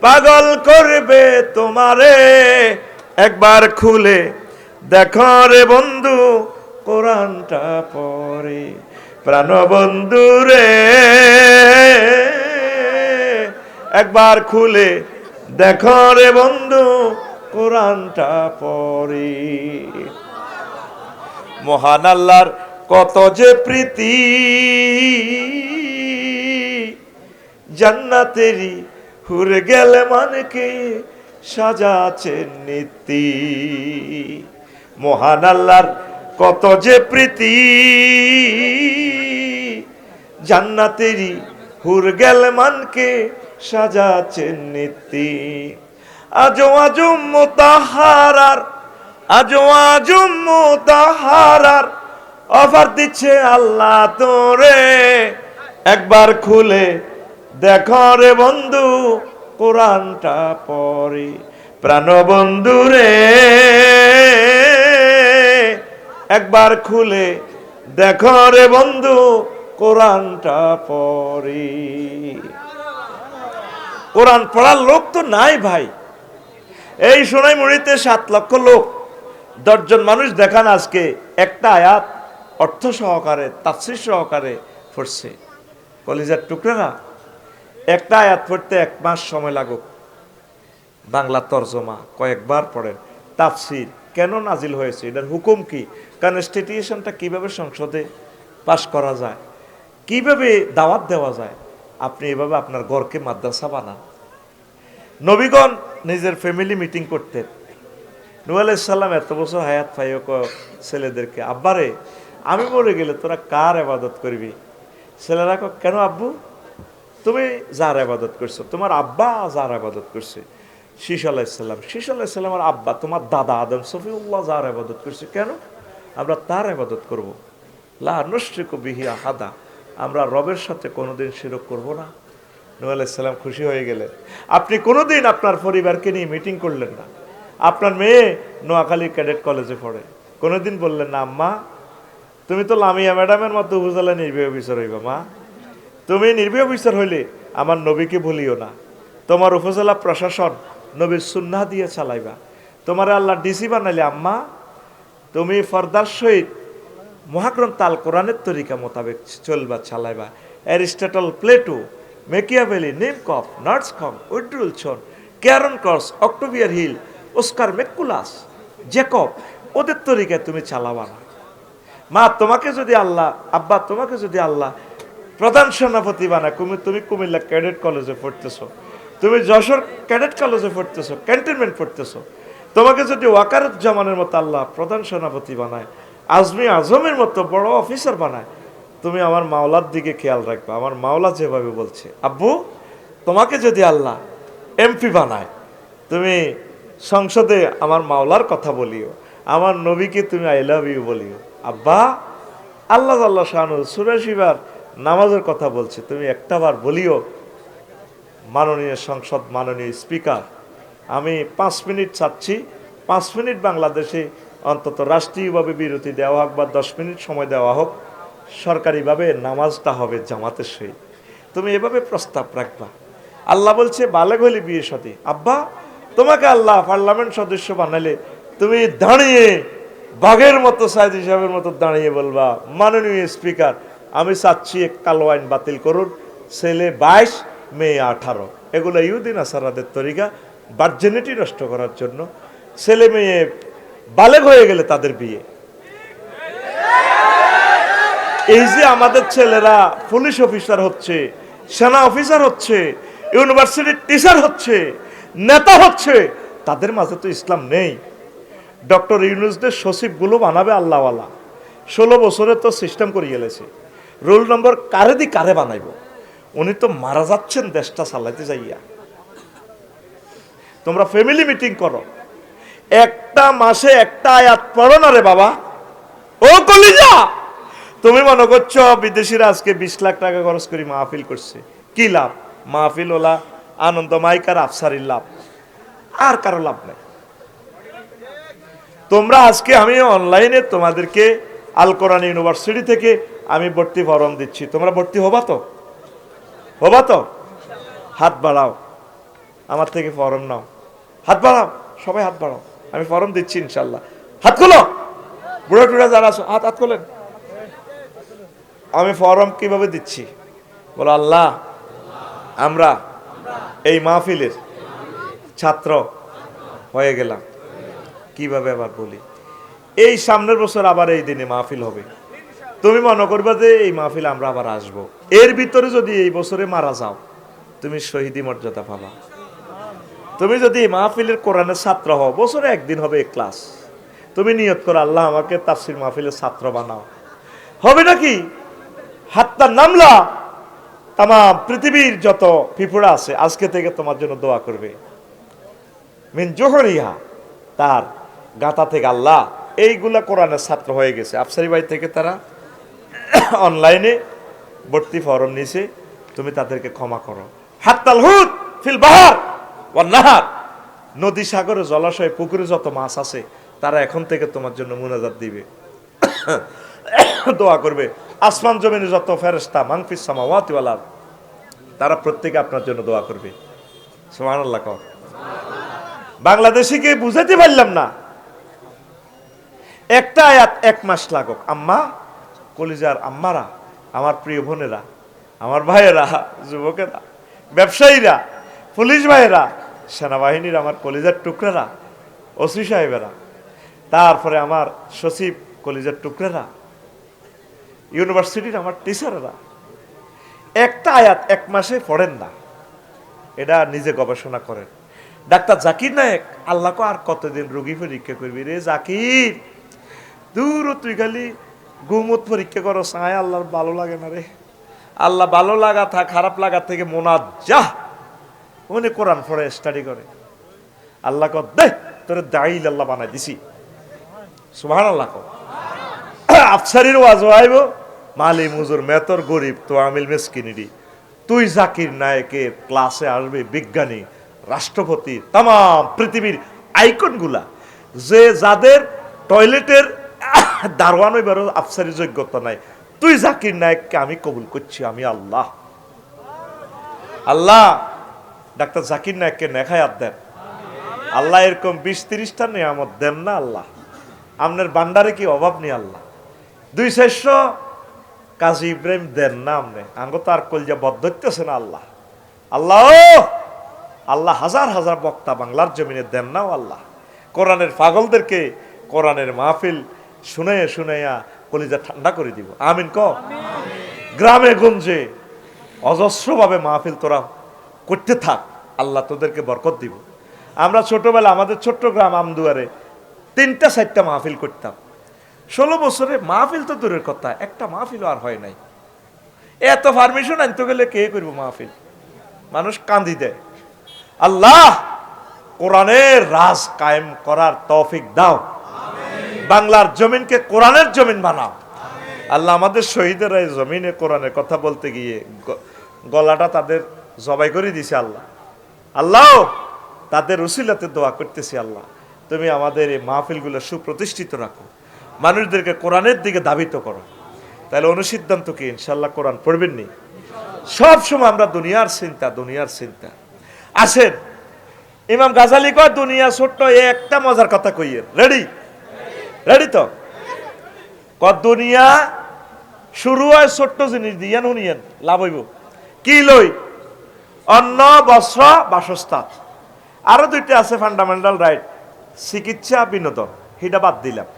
পাগল করবে তোমারে, একবার খুলে দেখো রে বন্ধু কোরআনটা পড়ে, প্রাণ বন্ধু রে একবার খুলে দেখো রে বন্ধু কোরআনটা পড়ে। মহান আল্লাহর কত যে প্রীতি, জান্নাতেরই হুরে গেলে মানকে সাজাচ্ছেন নীতি। মহান আল্লাহর কত যে প্রীতি, জান্নাতেরই হুর গেলে মানকে সাজাচ্ছেন নীতি। আজো আজম মুতাহারার, আজো আজম মুতাহারার অফার দিচ্ছে আল্লাহ তোরে, একবার খুলে দেখো রে বন্ধু কোরআনটা পড়ে, প্রাণ বন্ধু রে একবার খুলে দেখো রে বন্ধু কোরআনটা পড়ে। কোরআন পড়ার লোক তো নাই ভাই। এই সোনাইমুড়িতে ৭ লক্ষ লোক, ১০ জন মানুষ দেখান আজকে একটা আয়াত অর্থ সহকারে তাফসীর সহকারে পড়ছে। কলিজার টুকরা, একটা আয়াত পড়তে ১ মাস সময় লাগুক, বাংলা তরজমা কয়েকবার পড়েন, তাফসীর কেন নাজিল হয়েছে, এটার হুকুম কি, কনস্টিটিউশনটা কিভাবে সংসদে পাশ করা যায়, কিভাবে দাওয়াত দেওয়া যায়, আপনি এভাবে আপনার ঘরকে মাদ্রাসা বানান। নবীগণ নিজের ফ্যামিলি মিটিং করতেন। নূহ আলাইহিস সালাম এত বছর হায়াত পাইও ছেলেদেরকে, আব্বারে আমি মরে গেলে তোরা কার ইবাদত করবি? ছেলেরা কেন আব্বু, তুমি যার ইবাদত করছো, তোমার আব্বা যার ইবাদত করছে শীশ আলাইহিস সালাম, শীশ আলাইহিস সালামের আব্বা তোমার দাদা আদম সফিউল্লাহ যার ইবাদত করছে, কেন আমরা তার ইবাদত করব? লা নুশরিকু বিহি আহাদা, আমরা রবের সাথে কোনোদিন শিরক করব না। নূহ আলাইহিস সালাম খুশি হয়ে গেলেন। আপনি কোনোদিন আপনার পরিবারকে নিয়ে মিটিং করলেন না। আপনার মেয়ে নোয়াখালী ক্যাডেট কলেজে পড়ে, কোনোদিন বললেন না আম্মা তুমি তো লামিয়া ম্যাডামের মতো উপজেলা নির্বাহী অফিসার হইবা, মা তুমি নির্বাহী অফিসার হইলে আমার নবীকে ভুলিও না, তোমার উপজেলা প্রশাসন নবীর সুন্নাহ দিয়ে চালাইবা, তোমার আল্লাহ ডিসি বানাইলে আম্মা তুমি ফরদার সহিত মহাগ্রন্থ আল কোরআনের তরিকা মোতাবেক চলবা চালাইবা। অ্যারিস্টটল, প্লেটো, মেকিয়াভেলি, নিমকফ, নার্সকম, উইড্রুলসন, ক্যারন ক্রস, অক্টোভিয়ার হিল, ওস্কার মেকুলাস, জেকব, ওদের তরিকায় তুমি চালাবা না। মা তোমাকে যদি আল্লাহ, আব্বা তোমাকে যদি আল্লাহ প্রধান সেনাপতি বানায়। তুমি কুমিল্লা ক্যাডেট কলেজে পড়তেছো, তুমি যশোর ক্যাডেট কলেজে পড়তেছো, ক্যান্টনমেন্ট পড়তেছো, তোমাকে যদি ওয়াকারুজ্জামানের মতো আল্লাহ প্রধান সেনাপতি বানায়, আজমি আজমের মতো বড় অফিসার বানায়, তুমি আমার মাওলার দিকে খেয়াল রাখবে। আমার মাওলা যেভাবে বলছে, আব্বু তোমাকে যদি আল্লাহ এমপি বানায়, তুমি সংসদে আমার মাওলার কথা বলিও, আমার নবীকে তুমি আই লাভ ইউ বলিও। আব্বা আল্লাহ আল্লাহ শানু চুরাশি বার নামাজের কথা বলছে, তুমি একটা বার বলিও, মাননীয় সংসদ, মাননীয় স্পিকার, আমি 5 মিনিট চাচ্ছি, 5 মিনিট বাংলাদেশে অন্তত রাষ্ট্রীয়ভাবে বিরতি দেওয়া হোক বা 10 মিনিট সময় দেওয়া হোক, সরকারিভাবে নামাজটা হবে জামাতের সহিত। তুমি এভাবে প্রস্তাব রাখবা। আল্লাহ বলছে বালেগ হলে বিয়ে সাথে। আব্বা তোমাকে আল্লাহ পার্লামেন্ট সদস্য বানালে তুমি দাঁড়িয়ে বাঘের মতো, সাইদ হিসাবের মতো দাঁড়িয়ে বলবা, মাননীয় স্পিকার আমি চাচ্ছি এক কালো আইন বাতিল করুন, ছেলে 22 মেয়ে 18। এগুলো ইহুদিন আসারাদের তরিকা, ভার্জিনিটি নষ্ট করার জন্য। ছেলে মেয়ে বালেগ হয়ে গেলে তাদের বিয়ে। এই যে আমাদের ছেলেরা পুলিশ অফিসার হচ্ছে, সেনা অফিসার হচ্ছে, ইউনিভার্সিটির টিচার হচ্ছে, নেতা হচ্ছে, তাদের মাঝে তো ইসলাম নেই। ডক্টর ইউনুসদের সচিবগুলো বানাবে আল্লাহওয়ালা। 16 বছরে তো সিস্টেম করে গেলেছে, রোল নম্বর কারে দি কারে বানাইব। উনি তো মারা যাচ্ছেন দেশটা চালাইতে যাইয়া। তোমরা ফ্যামিলি মিটিং করো, একটা মাসে একটা আয়াত পড়ো না রে বাবা। ও কলিজা, তুমি মনে করছো বিদেশিরা আজকে 20 লাখ টাকা খরচ করে মাহফিল করছে, কি লাভ? মাহফিল ওলা আনন্দ মাইকার আফসারির লাভ, আর কারো লাভ নাই। তোমরা আজকে আমি অনলাইনে তোমাদেরকে আল কোরআন ইউনিভার্সিটি থেকে আমি ভর্তি ফরম দিচ্ছি, তোমরা ভর্তি হবা তো? হবা তো? হাত বাড়াও, আমার থেকে ফরম নাও। হাত বাড়াও, সবাই হাত বাড়াও, আমি ফরম দিচ্ছি ইনশাল্লাহ। হাত খোলো, বুড়ো টুড়া যারা আছো হাত হাত খোলেন। আমি ফরম কিভাবে দিচ্ছি বলো? আল্লাহ আমরা এই মাহফিলের ছাত্র হয়ে গেলাম। কিভাবে আবার বলি, এই সামনের বছর আবার এই দিনে মাহফিল হবে, তুমি মনে করবে যে এই মাহফিল আমরা আবার আসব। এর ভিতরে যদি এই বছরে মারা যাও, তুমি শহীদি মর্যাদা পাবা। তুমি যদি এই মাহফিলের কোরআনের ছাত্র হও, বছরে একদিন হবে এই ক্লাস, তুমি নিয়ত করো আল্লাহ আমাকে তাফসীর মাহফিলের ছাত্র বানাও, হবে নাকি? হাতটা নামলা, তাম পৃথিবীর যত পিঁপড়া আছে আজকে থেকে তোমার জন্য দোয়া করবে। মিন জোহরিহা, তার গাঁথা থেকে আল্লাহ এইগুলা কোরআনের ছাত্র হয়ে গেছে। আফসারি বাড়ি থেকে তারা অনলাইনে ভর্তি ফরম নিছে, তুমি তাদেরকে ক্ষমা করো। হাত্তাল হুত ফিল বাহার ওয়ান নাহার, নদী, সাগরে, জলাশয়, পুকুরে যত মাছ আছে তারা এখন থেকে তোমার জন্য মুনাজাত দিবে, দোয়া করবে। আসমান জমিনে যত ফেরেশতা, মানফিস সামাওয়াতি ওয়াল আরদ, তারা প্রত্যেকে আপনার জন্য দোয়া করবে। সুবহানাল্লাহ। কও বাংলাদেশিকে বুঝাতে পারলাম না, একটা আয়াত 1 মাস লাগুক। আম্মা, কলিজার আম্মারা, আমার প্রিয় বোনেরা, আমার ভাইয়েরা, যুবকেরা, ব্যবসায়ীরা, পুলিশ ভাইয়েরা, সেনাবাহিনীর আমার কলিজার টুকরারা, ওসি সাহেবেরা, তারপরে আমার সচিব কলিজার টুকরারা, ইউনিভার্সিটির আমার টিচাররা, একটা আয়াত 1 মাসে পড়েন না, এটা নিজে গবেষণা করেন। ডাক্তার জাকির নায়েক, আল্লাহকে আর কতদিন রোগী পরীক্ষা করবি রে জাকির? দূর, তুই খালি গুমত পরীক্ষা করো, সায় আল্লাহর ভালো লাগে না রে। আল্লাহ ভালো লাগা থাক, খারাপ লাগা থেকে মোনাজ্জা, উনি কোরআন পড়ে স্টাডি করে। আল্লাহ কর দে তোরে দাইল আল্লাহ বানাই দিছি। সুবহানাল্লাহ। আফসারির ওয়াজ আইব, মালি মুজুর মেতর গরিব তো আমিল মেসকিনিরি, তুই জাকির নায়েকের ক্লাসে আসবে বিজ্ঞানী, রাষ্ট্রপতি, তাম পৃথিবীর আইকনগুলা, যে যাদের টয়লেটের দারোয়ান হইবারও আফসারি যোগ্যতা নাই, তুই জাকির নায়েককে আমি কবুল করছি, আমি আল্লাহ। আল্লাহ ডাক্তার জাকির নায়েককে নেখায়াত দেন আল্লাহ, এরকম 20-30টা নিয়ামত দেন না আল্লাহ। আপনার বান্ডারে কি অভাব নেই আল্লাহ? 200 কাজী ইব্রাহিম দেন না আমনে, আঙ্গ তার কলজা বদ্ধতেছে না আল্লাহ। আল্লাহ আল্লাহ হাজার হাজার বক্তা বাংলার জমিনে দেন নাও আল্লাহ। কোরআনের পাগলদেরকে কোরআনের মাহফিল শুনে শুনাইয়া কলিজা ঠান্ডা করে দিব। আমিন ক। গ্রামে গঞ্জে অজস্রভাবে মাহফিল তোরা করতে থাক, আল্লাহ তোদেরকে বরকত দিব। আমরা ছোটবেলা আমাদের ছোট্ট গ্রাম আমদুয়ারে 3-4টা মাহফিল করতাম। 16 বছরে মাহফিল তো দূরের কথা, একটা মাহফিলও আর হয় নাই। এত পারমিশন আনতে গেলে কে করবো মাহফিল, মানুষ কান্দি দেয়। আল্লাহ কোরআনের রাজ কায়েম করার তৌফিক দাও, বাংলার জমিনকে কোরআনের জমিন বানাও। আল্লাহ আমাদের শহীদেরা এই জমিনে কোরআনের কথা বলতে গিয়ে গলাটা তাদের জবাই করে দিছে। আল্লাহ আল্লাহ তাদের উসিলাতে দোয়া করতেছি, আল্লাহ তুমি আমাদের এই মাহফিলগুলো সুপ্রতিষ্ঠিত রাখো, মানুষদেরকে কোরআনের দিকে ধাবিত করো। তাহলে অনুসিদ্ধান্ত কি? ইনশাল্লাহ কোরআন পড়বেন নি। সব সময় আমরা দুনিয়ার চিন্তা। আসেন, ইমাম গাজালি কয় দুনিয়া ছোট্ট, একটা মজার কথা কইয়ে। রেডি তো? দুনিয়া শুরু হয় ছোট্ট জিনিস দিয়ে, শুনিয়েন লাভ হইব। কি লই? অন্ন, বস্ত্র, বাসস্থান। আরো 2টা আছে ফান্ডামেন্টাল রাইট, চিকিৎসা, বিনোদন, সেটা বাদ দিলাম।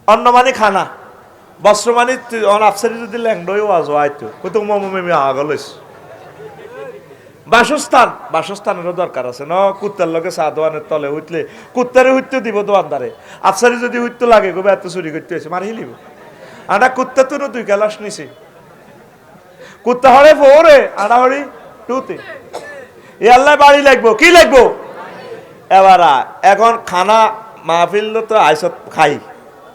অন্ন মানে খানা, বস্ত্র মানে আফসারি যদি ল্যাংডই ওয়াজ হয়তো কত মমি আগল হয়েছে। বাসস্থানেরও দরকার আছে ন। কুত্তার লগে চা দোয়ানের তলে উঠলে কুত্তারে হইতে দিব দোয়ানদারে, আফসারি যদি হইতে লাগে গো এত চুরি করতে হয়েছে মারি লিব। আটা কুত্তা তো 2 ক্লাস নিছে, কুত্তা হরে 4-এ, আটা হরি 2-তে। এ আল্লাহ বাড়ি লাগবো, কি লাগবো? এবার এখন খানা মাহফিল তো আইসত খাই,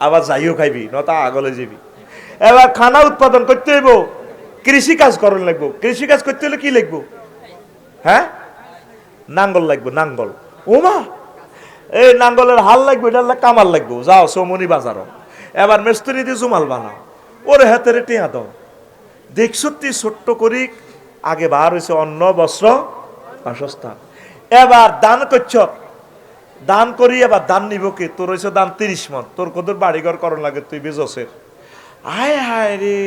আবার যাইও খাইবি ন তা আগলে যাবি। এবার খানা উৎপাদন করতে হইব, কৃষি কাজ করন লাগবো। কৃষি কাজ করতে হলে কি লাগবো? হ্যাঁ, নাঙ্গল লাগবো, নাঙ্গল। ওমা এই নাঙ্গলের হাল লাগবে, এটা কামাল লাগবো। যাও চৌমনি বাজারও, এবার মেস্তুরি দিয়ে জুমাল বানাও, ওরে হাতের টিয়া দাও। দেখছো তুই ছোট্ট করি আগে বার হয়েছে অন্ন, বস্ত্র, বাসস্থান। এবার দান করছ, দান করি এবার দান নিব কে? তোর হয়েছে দান 30 মন, তোর কদর বাড়িঘর করণ লাগে তুই বেজসের। হায় হায় রে,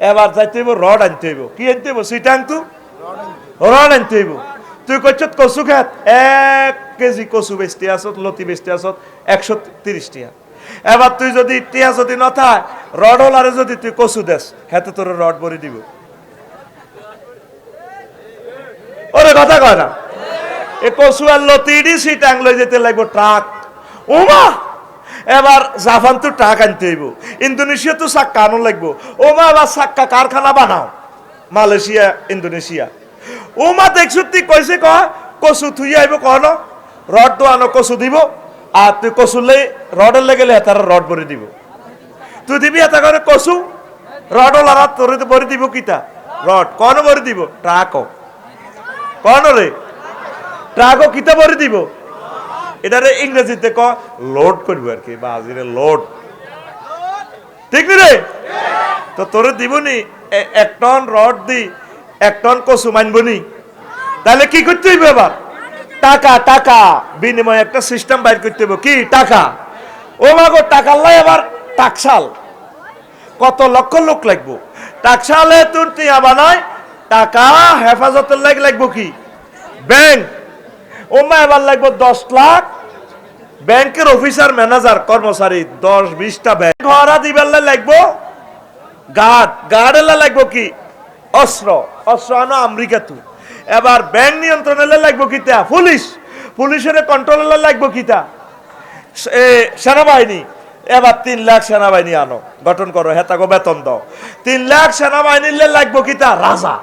এবার যাইতে হইব রড আনতে হইব। কি আনতে হইব? সিটাং তু রড আনতে হইব। তুই কইছ কচু খাত 1 কেজি কচু বেচতে আসত, লতি বেচতে আসত 130 টাকা। এবার তুই যদি টিয়া যদি না থাক, রড হলারে যদি তুই কচু দেস, হেতে তোর রড ভরি দিব। ওরে কথা কয় না, এ কচু আর লতি দি সিটাং লই যেতে লাগবো ট্রাক। ওমা এবার জাপান তো ট্রাক আনতে হইব, ইন্দোনেশিয়া তো চাক্কা আনো লাগবো। ওমা এবার চাক্কা কারখানা বানাও, মালয়েশিয়া, ইন্দোনেশিয়া। ওমা দেখছো তুই কইছে কচু থুই আইব কন, রড তো আনো কচু দিব, আর তুই কচু লাই রডের লেগেলে তার রড ভরে দিব। তুই দিবি এটা করে কচু, রড ওলারা তোর ভরে দিব কিতা? রড। কন ভরে দিব? ট্রাক। কন রে? ট্রাকও কিতা ভরে দিব? এটারে ইংরেজিতে লোড করবো আর কি, বা আজিরে লোড, ঠিক রে? তো তোরে দিবনি 1 টন রড দি 1 টন কচু মানবনি। তাহলে কি করতে হইব? এবার টাকা বিনিময়ে একটা সিস্টেম বাইর করতে হইব। কি টাকা? ও মাগো টাকা লাই এবার টাকশাল, কত লক্ষ লোক লাগবো। টাকশালে তোর টিয়া বানায়, টাকা হেফাজতের লাগবো কি? ব্যাংক। ও মা এবার লাগবো 10 লাখ ব্যাংকের অফিসার, ম্যানেজার, কর্মচারী 10-20টা ব্যাংক। ঘরা দিবার লাগবো গার্ড এলা লাগবো কি? অস্ত্র আনো আমেরিকা তু। এবার ব্যাংক নিয়ন্ত্রণ এলে লাগবো কিতা? পুলিশের কন্ট্রোল এলে লাগবো কিতা? সেনাবাহিনী। এবার 3 লাখ সেনাবাহিনী আনো, গঠন করো, হেতাগো বেতন দাও। 3 লাখ সেনাবাহিনী লাগবো কিতা? রাজা।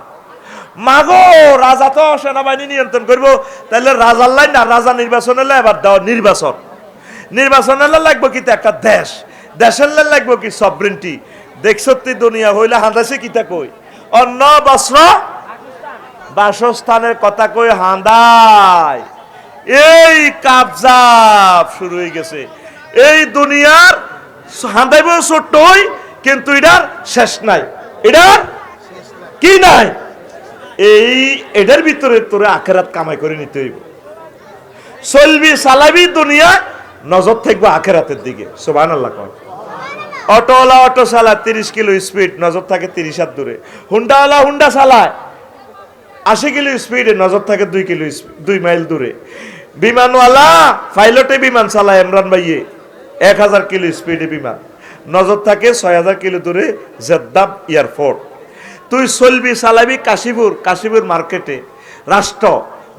মাগো রাজা তো সেনাবাহিনী নিয়ন্ত্রণ করবো, তাহলে রাজার লাই না, রাজা নির্বাচন এলে এবার দাও নির্বাচন এলে লাগবো কিতা? একটা দেশের লাগবো কি? সভরেন্টি। দেখছো তুই দুনিয়া হইলে হাঁদাছে কিতা কই? অন্ন, বস্ত্র, বাসস্থানের কথা কই হাঁদায়। এই কাবজাব শুরু হয়ে গেছে। এই দুনিয়ার হাঁদাইব ছোট্টই, কিন্তু এটার শেষ নাই। এটার কি নাই? এটার ভিতরে তোরে আখেরাত কামাই করে নিতে হইব। চলবি চালাবি দুনিয়া, নজর থাকবো আখেরাতের দিকে। সুবহানাল্লাহ। অটোওয়ালা অটো চালায় 30 কিলো স্পিড, নজর থাকে 30 হাত দূরে। হুন্ডাওয়ালা হুন্ডা চালায় 80 কিলো স্পিডে, নজর থাকে 2 মাইল দূরে। বিমানওয়ালা পাইলটে বিমান চালায়, ইমরান ভাইয়ে 1000 কিলো স্পিডে বিমান। নজর থাকে 6000 কিলো দূরে জেদ্দাহ এয়ারপোর্ট। তুই চলবি চালাবি কাশীপুর মার্কেটে, রাষ্ট্র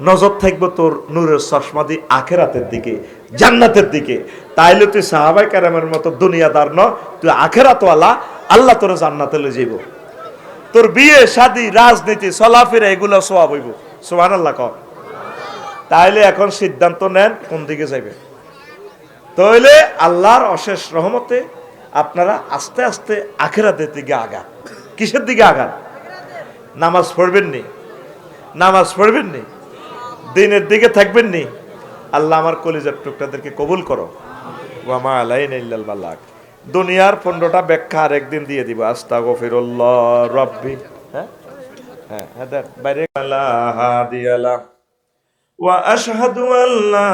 নজর থাকবো তোর নূরের চশমা দিয়ে আখেরাতের দিকে, জান্নাতের দিকে। তাইলে তুই সাহাবাই কেরামের মতো দুনিয়াদার ন, তুই আখেরাতওয়ালা, আল্লাহ তোর জান্নাতে লয়ে যাইব। তোর বিয়ে শাদী রাজনীতি চলাফেরা এগুলো সওয়াব হইব। সুবহানাল্লাহ কর। তাইলে এখন সিদ্ধান্ত নেন কোন দিকে যাবে। তাইলে আল্লাহর অশেষ রহমতে আপনারা আস্তে আস্তে আখেরাতের দিকে আগান। কিসের দিকে আগান? নামাজ পড়বেন নি, নামাজ পড়বেন নি, দিনের দিকে থাকবেন নি। আল্লাহ আমার কলিজার টুকরাদেরকে কবুল করো। ওয়া মা আলাইনা ইল্লাল বালাগ। দুনিয়ার 15টা ব্যাখ্যা আর একদিন দিয়ে দিব। আস্তাগফিরুল্লাহ রাব্বি। হ্যাঁ হ্যাঁ হ্যাঁ বাইরে লা হাদিয়ালা ওয়া আশহাদু আল্লা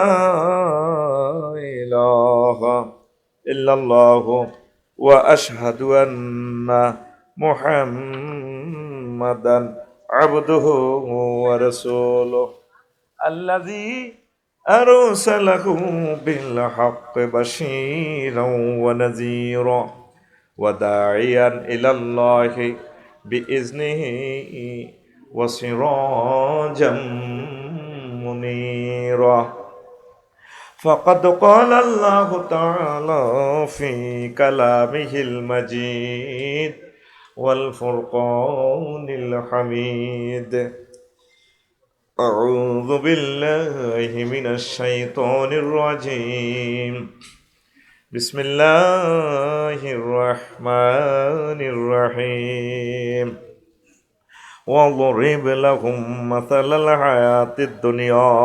ইলাহা ইল্লাল্লাহু ওয়া আশহাদু আন্না মুহাম্মাদান আবদুহু ওয়া রাসূলুহু আল্লাযী আরসালাহু বিল হাক্কি বাশীরাও ওয়া নাযীরা ওয়া দাঈয়ান ইলাল্লাহি বিইজনিহি ওয়া সিরাজাম মুনীরা। فقد قال الله تعالى في كلامه المجيد والفرقان الحميد. أعوذ بالله من الشيطان الرجيم. بسم الله الرحمن الرحيم. واضرب لهم مثل الحياة الدنيا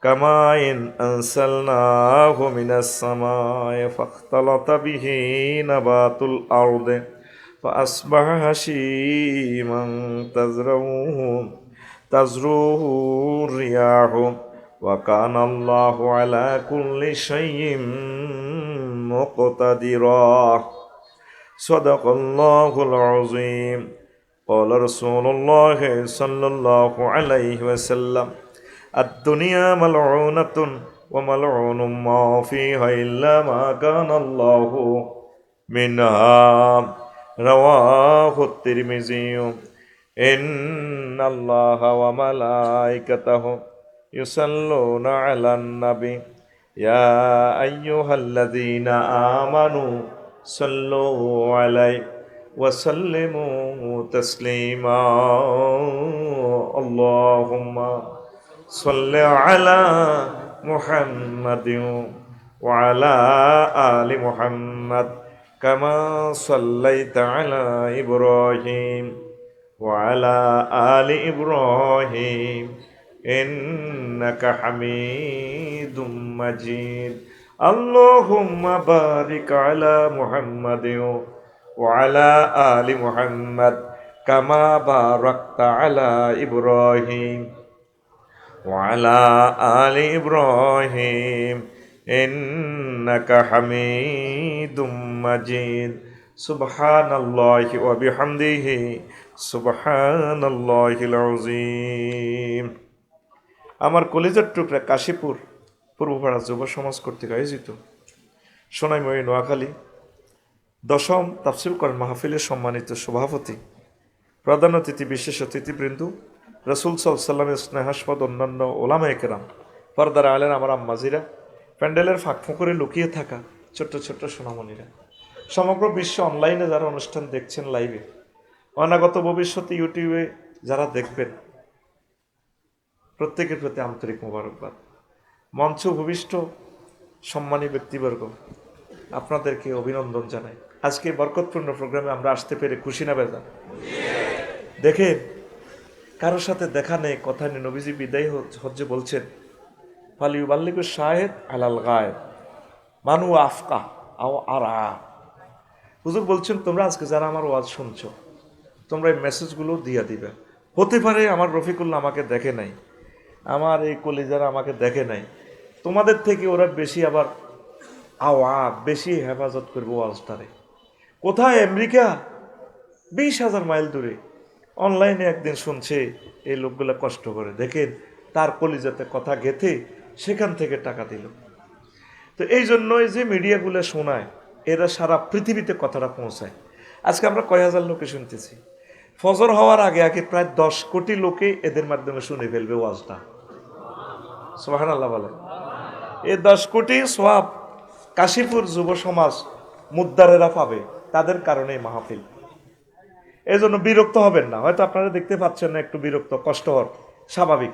كماء أنزلناه من السماء فاختلط به نبات الأرض فأصبح هشيما تزروه الرياح وكان الله على كل شيء مقتدرا. صدق الله العظيم. قال رسول الله صلى الله عليه وسلم الدنيا ملعونة وملعون ما فيها إلا ما كان الله منها. رواه الترمذي. إن الله وملائكته يصلون على النبي يا أيها الذين آمنوا صلوا عليه وسلموا تسليما. اللهم صل على محمد وعلى آل محمد كما صليت على إبراهيم وعلى آل إبراهيم إنك حميد مجيد. اللهم بارك على محمد وعلى آل محمد كما باركت على إبراهيم وعلى آل إبراهيم إنك حميد مجيد. سبحان الله وبحمده سبحان الله العظيم. আমার কলেজের টুকরা কাশীপুর পূর্বপাড়া যুব সমাজ কর্তৃক আয়োজিত সোনাইমুড়ি নোয়াখালী 10ম তাফসীর কোরআন মাহফিলের সম্মানিত সভাপতি, প্রধান অতিথি, বিশেষ অতিথিবৃন্দ, রাসূল সাল্লাল্লাহু আলাইহি ওয়াসাল্লামের স্নেহাস্পদ অন্যান্য ওলামায়ে কেরাম, পর্দার আলেন আমার আম্মাজিরা, প্যান্ডেলের ফাঁকফোকরে লুকিয়ে থাকা ছোট্ট ছোট্ট সোনামণিরা, সমগ্র বিশ্ব অনলাইনে যারা অনুষ্ঠান দেখছেন লাইভে, অনাগত ভবিষ্যতে ইউটিউবে যারা দেখবেন, প্রত্যেকের প্রতি আন্তরিক মোবারকবাদ। মঞ্চ ভূমিষ্ঠ সম্মানী ব্যক্তিবর্গ, আপনাদেরকে অভিনন্দন জানাই। আজকে বরকতপূর্ণ প্রোগ্রামে আমরা আসতে পেরে খুশি না বেজার? দেখেন, কারোর সাথে দেখা নেই, কথা নেই। নবীজি বিদায় হজ্জে বলছেন ফালিউবাল্লিগু শাহিদ আলাল গায়েব মানু আফকা আও আরা। হুজুর বলছেন তোমরা আজকে যারা আমার ওয়াজ শুনছো, তোমরা এই মেসেজগুলো দিয়ে দিবে। হতে পারে আমার রফিকুল্লাহ আমাকে দেখে নাই, আমার এই কলিজারা আমাকে দেখে নাই, তোমাদের থেকে ওরা বেশি আবার বেশি হেফাজত করবো ওয়াজটারে। কোথায়? আমেরিকা, 20,000 মাইল দূরে অনলাইনে একদিন শুনছে এই লোকগুলা কষ্ট করে। দেখেন, তার কলিজাতে কথা গেথে সেখান থেকে টাকা দিল। তো এই জন্যই যে মিডিয়াগুলো শোনায়, এরা সারা পৃথিবীতে কথাটা পৌঁছায়। আজকে আমরা কয় হাজার লোকে শুনতেছি, ফজর হওয়ার আগে আগে প্রায় 10 কোটি লোকে এদের মাধ্যমে শুনে ফেলবে ওয়াজটা। সুবহানাল্লাহ বলে। এই 10 কোটি সোয়াব কাশীপুর যুব সমাজ মুদ্দারেরা পাবে, তাদের কারণে মাহফিল। এই জন্য বিরক্ত হবেন না, হয়তো আপনারা দেখতে পাচ্ছেন না, একটু বিরক্ত কষ্ট হওয়ার স্বাভাবিক।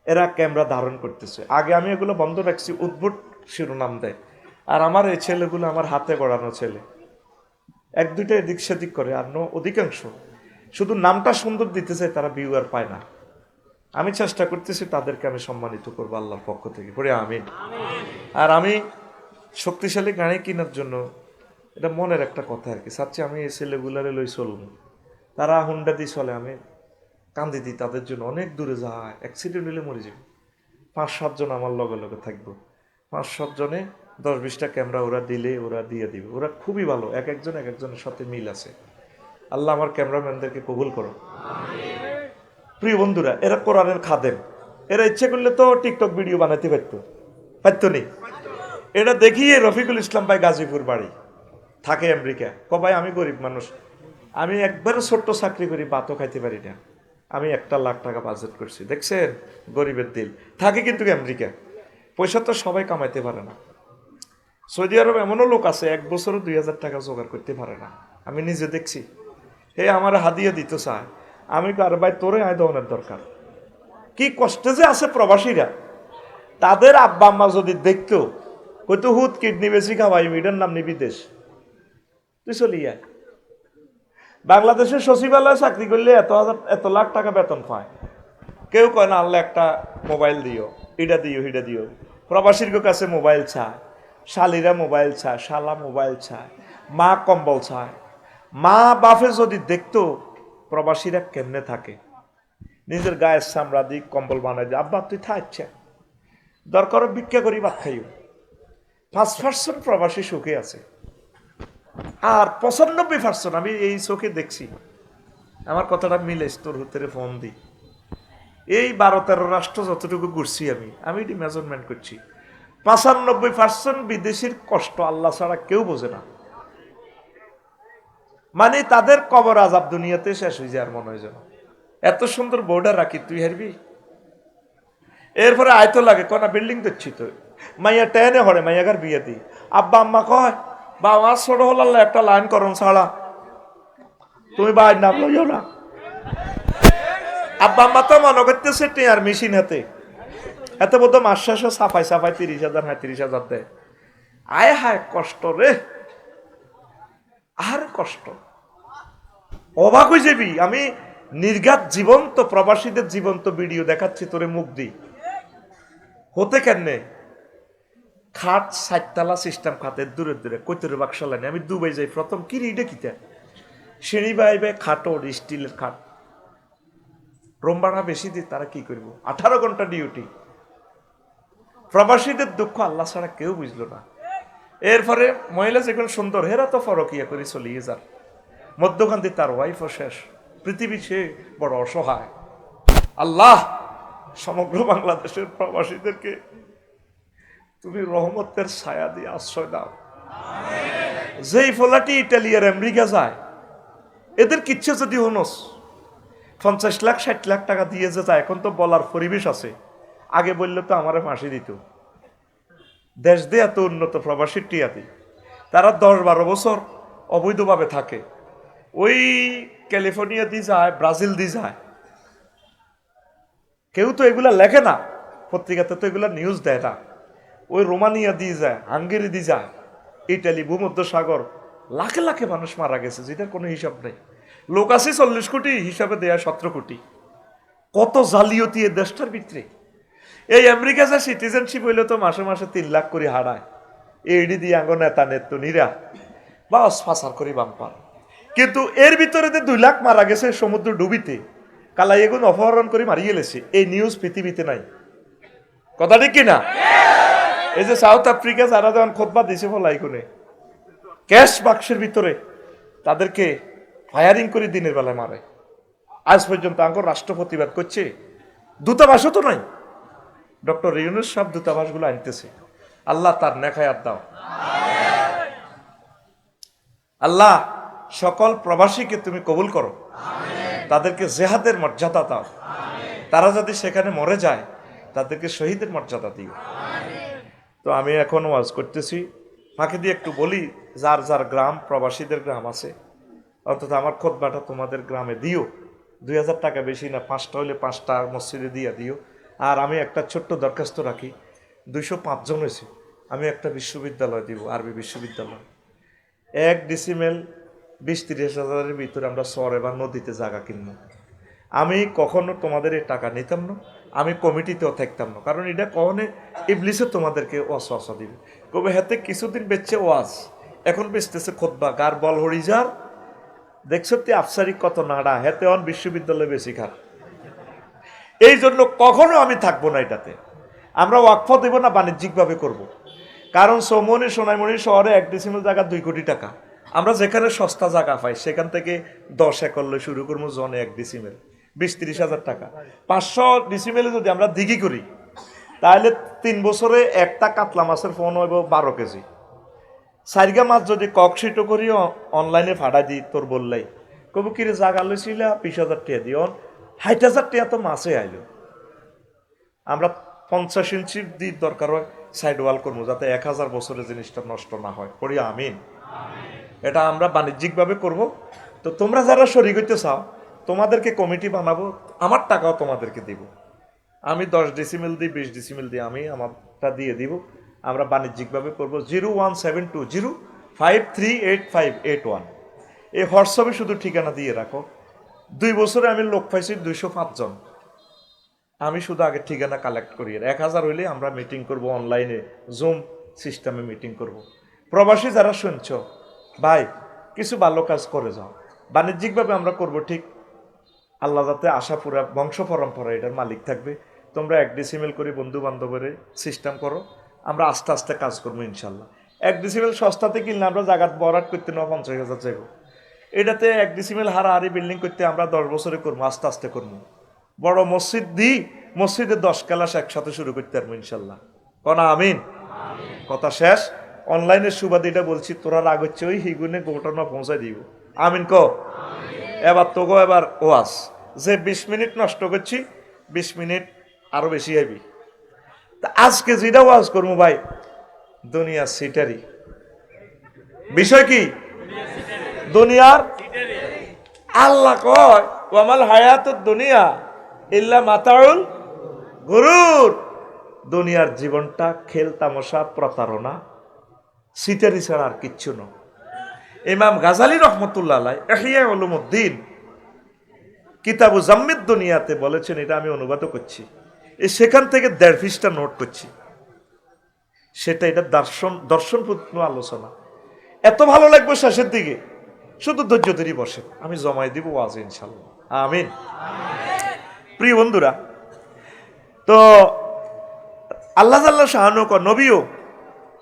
এরা ক্যামেরা ধারণ করতেছে, আগে আমি এগুলো বন্ধ রাখছি, উদ্ভট শিরোনাম দেয়। আর আমার এই ছেলেগুলো আমার হাতে গড়ানো ছেলে, এক দুইটা এদিক সেদিক করে, আর অধিকাংশ শুধু নামটা সুন্দর দিতে চায়, তারা ভিউয়ার পায় না। আমি চেষ্টা করতেছি তাদেরকে আমি সম্মানিত করবো আল্লাহর পক্ষ থেকে, পড়ে আমিন। আর আমি শক্তিশালী গাড়ি কেনার জন্য, এটা মনের একটা কথা আর কি, চাচ্ছি আমি এই ছেলেগুলারে লই চলব। তারা হুন্ডা দিয়ে চলে, আমি কান্দি দিই তাদের জন্য, অনেক দূরে যায়, অ্যাক্সিডেন্ট হলে মরে যাবে। 5-7 জন আমার লগে লগে থাকবো, 5-7 জনে 10-20টা ক্যামেরা ওরা দিলে ওরা দিয়ে দিবে। ওরা খুবই ভালো, এক একজনের সাথে মিল আছে। আল্লাহ আমার ক্যামেরাম্যানদেরকে কবুল করো। প্রিয় বন্ধুরা, এরা কোরআনের খাদেম। এরা ইচ্ছে করলে তো টিকটক ভিডিও বানাতে পারতো নি। এটা দেখিয়ে রফিকুল ইসলাম ভাই গাজীপুর বাড়ি, থাকে আমেরিকা, ভাই আমি গরিব মানুষ, আমি একবারও ছোট্ট চাকরি করি, ভাতও খাইতে পারি না, আমি 1 লাখ টাকা বাজেট করছি। দেখছেন গরিবের দিল, থাকে কিন্তু আমেরিকা। পয়সা তো সবাই কামাইতে পারে না। সৌদি আরব এমনও লোক আছে 1 বছরও 2000 টাকা জোগাড় করতে পারে না, আমি নিজে দেখছি। হে আমার হাদিয়া দিত চায়, আমি আর ভাই তোরে আয় দেওয়ার দরকার। কি কষ্টে যে আছে প্রবাসীরা, তাদের আব্বা আম্মা যদি দেখতো, কইতো হুদ কিডনি বেশি খাওয়াই, এটার নাম নিবি দেশ, তুই চলিয়া। বাংলাদেশের সচিবালয়ে চাকরি করলে এত লাখ টাকা বেতন পায়, কেউ কয় না আল্লাহ একটা মোবাইল দিও, এটা দিও হিটা দিও। প্রবাসীর কাছে মোবাইল চায়, শালিরা মোবাইল চায়, শালা মোবাইল চায়, মা কম্বল চায়। মা বাপে যদি দেখতো প্রবাসীরা কেমনে থাকে, নিজের গায়ের চামড়া দিয়ে কম্বল বানাই দিয়ে, আব্বা তুই থাকছে দরকার ভিক্ষা করি ভাত খাইও। 5% প্রবাসী সুখে আছে, আর 95% আমি এই চোখে দেখছি। আমার কথাটা মিলে তোর ভিতরে ফোন দিই, এই 12-13 রাষ্ট্র যতটুকু ঘুরছি আমি এটি মেজারমেন্ট করছি, 95% বিদেশির কষ্ট আল্লাহ ছাড়া কেউ বোঝে না। মানে তাদের কবর আজাব দুনিয়াতে শেষ হয়ে যায় আর মনে হয় যেন। এত সুন্দর বর্ডার রাখি, তুই হারবি। এরপরে আয়তো লাগে কনা বিল্ডিং দেখছি তো, মাইয়া টেনে হরে মাইয়াগার বিয়ে দিই, আব্বা আম্মা কয় বা আমার ছোট হল আল্লাহ একটা লাইন করুন ছাড়া তুমি বাইর নাম লইও না। আব্বা আম্মা তো মনে করতেছে টিয়ার মেশিন হাতে, এত বোধ মাস শেষে সাফাই 30,000 35,000 দেয়। আয় হায় কষ্ট রে, আর কষ্ট, অবাক হয়ে যাবি। আমি নির্ঘাত জীবন্ত প্রবাসীদের জীবন্ত ভিডিও দেখাচ্ছি তোরে, মুখ দি হতে কেনে খাট 60 তলা সিস্টেম, খাতের দূরে দূরে কৈতরে বাক্সালানি। আমি দুবাই যাই প্রথম, কি রে এটা কিতা, সিঁড়ি বাইবে খাটো স্টিলের খাট, রোমবাড়া বেশি দিয়ে তারা কি করবো, 18 ঘন্টা ডিউটি। প্রবাসীদের দুঃখ আল্লাহ ছাড়া কেউ বুঝলো না। এরপরে মহিলা যেগুলো সুন্দর, হেরা তো ফরকিয়া করে চলিয়ে যান, মধ্যখান্তি তার ওয়াইফও শেষ, পৃথিবী সে বড় অসহায়। আল্লাহ সমগ্র বাংলাদেশের প্রবাসীদেরকে তুমি রহমতের ছায়া দিয়ে আশ্রয় দাও। যেই ফলাটি ইটালিয়ার আমেরিকা যায়, এদের কিচ্ছে যদি হনস 50 লাখ 60 লাখ টাকা দিয়ে যে যায়, এখন তো বলার পরিবেশ আছে, আগে বললে তো আমারে ফাঁসি দিত। দেশ দিয়ে এত উন্নত প্রবাসীর টিয়াদি, তারা 10-12 বছর অবৈধভাবে থাকে, ওই ক্যালিফোর্নিয়া দিয়ে যায়, ব্রাজিল দিয়ে যায়। কেউ তো এগুলা লেখে না, পত্রিকাতে তো এগুলা নিউজ দেয় না। ওই রোমানিয়া দিয়ে যায়, হাঙ্গেরি দিয়ে যায়, ইটালি, ভূমধ্য সাগর, লাখে লাখে মানুষ মারা গেছে, যেটার কোনো হিসাব নেই। লোক আছে 40 কোটি, হিসাবে দেয়া 17 কোটি। কত জালিয়াতি এ দেশটার ভিতরে। এই আমেরিকা যা সিটিজেনশিপ হইলে তো মাসে মাসে 3 লাখ করে হারায়, এইডি দিয়ে আঙ্গ নেতা নেত্রীরা বা অস্পাচার করি বাম্পার। কিন্তু এর ভিতরে 2 লাখ মারা গেছে সমুদ্র ডুবিতে, কালাই এগুন অপহরণ করে মারিয়ে গেছে, এই নিউজ পৃথিবীতে নাই। কথা ঠিক কিনা? এই যে সাউথ আফ্রিকা যারা যখন খোদবা দিছে ফলাই কোনে ক্যাশ বাক্সের ভিতরে তাদেরকে ফায়ারিং করে দিনের বেলায় মারে। আজ পর্যন্ত আঙ্গর রাষ্ট্র প্রতিবাদ করছে, দূতাবাসও তো নাই। ডক্টর ইউনূস সব দূতাবাসগুলো আনতেছে, আল্লাহ তার নেখায়াত দাও। আল্লাহ সকল প্রবাসীকে তুমি কবুল করো, তাদেরকে জেহাদের মর্যাদা দাও, তারা যদি সেখানে মরে যায় তাদেরকে শহীদের মর্যাদা দিও। তো আমি এখন ওয়াজ করতেছি, ফাঁকে দিয়ে একটু বলি, যার যার গ্রাম প্রবাসীদের গ্রাম আছে, অন্তত আমার খুতবাটা তোমাদের গ্রামে দিও। 2000 টাকা বেশি না, 5টা হলে 5টা মসজিদে দিয়ে দিও। আর আমি একটা ছোট্ট দরখাস্ত রাখি, 205 জন হয়েছে, আমি একটা বিশ্ববিদ্যালয় দিব, আরবি বিশ্ববিদ্যালয়। 1 ডিসিমেল 20-30 হাজারের ভিতরে আমরা চরে বা নদীতে জায়গা কিনবো। আমি কখনো তোমাদের এই টাকা নিতাম না, আমি কমিটিতেও থাকতাম না, কারণ এটা কখনো ইবলিসে তোমাদেরকে ওয়াসওয়াসা দিবে, কবে হাতে কিছুদিন বেচছে ওয়াজ, এখন বেচতেছে খুতবা, গার বল হরিজার দেখছো তে আফসারি কত নাড়া, হেতে অন বিশ্ববিদ্যালয়ে বেশি খার। এই জন্য কখনো আমি থাকবো না এটাতে। আমরা ওয়াকফ দেব না, বাণিজ্যিকভাবে করব। কারণ সৌমনি সোনাইমণি শহরে 1 ডিসিমেল জায়গা 2 কোটি টাকা, আমরা যেখানে সস্তা জায়গা পাই সেখান থেকে 10 একর শুরু করবো, জনে 1 ডিসিমেল 20-30 হাজার টাকা। 500 ডিসিমেলে যদি আমরা দিঘি করি তাহলে 3 বছরে একটা কাতলা মাছের ফোন হইব 12 কেজি। সাইরগা মাছ যদি ককশিটো করি অনলাইনে ফাড়া দিই, তোর বললাই কবু কিরে জাগা লইছিল 20,000 টাকা দিও, 60,000 টাকা তো মাছে আইলো। আমরা 50 ইঞ্চি দিয়ে দরকার হয় সাইড ওয়াল করবো, যাতে 1000 বছরের জিনিসটা নষ্ট না হয়, করি আমিন। এটা আমরা বাণিজ্যিকভাবে করব। তো তোমরা যারা শরীক হইতে চাও তোমাদেরকে কমিটি বানাবো, আমার টাকাও তোমাদেরকে দিব। আমি 10 ডিসিমেল দিই, 20 ডিসিমেল দিই, আমি আমারটা দিয়ে দিব। আমরা বাণিজ্যিকভাবে করব। 01720538581 এই হোয়াটসঅ্যাপে শুধু ঠিকানা দিয়ে রাখো। 2 বছরে আমি লোক পাইছি 205 জন। আমি শুধু আগে ঠিকানা কালেক্ট করি, 1000 হইলে আমরা মিটিং করব, অনলাইনে জুম সিস্টেমে মিটিং করব। প্রবাসী যারা শুনছ ভাই, কিছু ভালো কাজ করে যাও, বাণিজ্যিকভাবে আমরা করব, ঠিক আল্লাহ যাতে আশা পুরা বংশ পরম্পরা এটার মালিক থাকবে। তোমরা 1 ডিসিমেল করে বন্ধু বান্ধবের সিস্টেম করো, আমরা আস্তে আস্তে কাজ করবো ইনশাল্লাহ। 1 ডিসিমেল সস্তাতে কিনলে আমরা জায়গা বরাট করতে নেওয়া 50,000 যাইব, এটাতে 1 ডিসিমেল হারাহারি বিল্ডিং করতে আমরা 10 বছরে করবো, আস্তে আস্তে করবো। বড় মসজিদ দিই, মসজিদে 10 ক্লাস একসাথে শুরু করতে পারবো ইনশাল্লাহ, কনা আমিন। কথা শেষ। অনলাইনের সুবাদে এটা বলছি, তোরা রাগ হচ্ছে ওই হিগুনে ঘটনা পৌঁছাই দিব, আমিন ক। এবার তো গো এবার ওয়াজ যে 20 মিনিট নষ্ট করছি, 20 মিনিট আরো বেশি আইবি। তা আজকে যেটা ওয়াজ করবো ভাই, দুনিয়া সিটারি বিষয় কি, দুনিয়ার আল্লাহ কয় ওয়ামাল হায়াতুদ দুনিয়া ইল্লা মাতাউল গুরুর, দুনিয়ার জীবনটা খেল তামাশা প্রতারণা সিটারি ছাড়া আর কিচ্ছু না। ইমাম গাজালি রহমতুল্লাহ আলাইহি ইহইয়া উলুমুদ্দিন কিতাবু জাম্মিদ দুনিয়াতে বলেছেন, এটা আমি অনুবাদ করছি, সেখান থেকে 1.5 পৃষ্ঠা নোট করছি, সেটা এটা দর্শনপূর্ণ আলোচনা। এত ভালো লাগবে শেষের দিকে, শুধু ধৈর্য ধরে বসে, আমি জমাই দিব ওয়াজ ইনশাল্লাহ, আমিন। প্রিয় বন্ধুরা, তো আল্লাহ জাল্লা শাহানু ক নবীও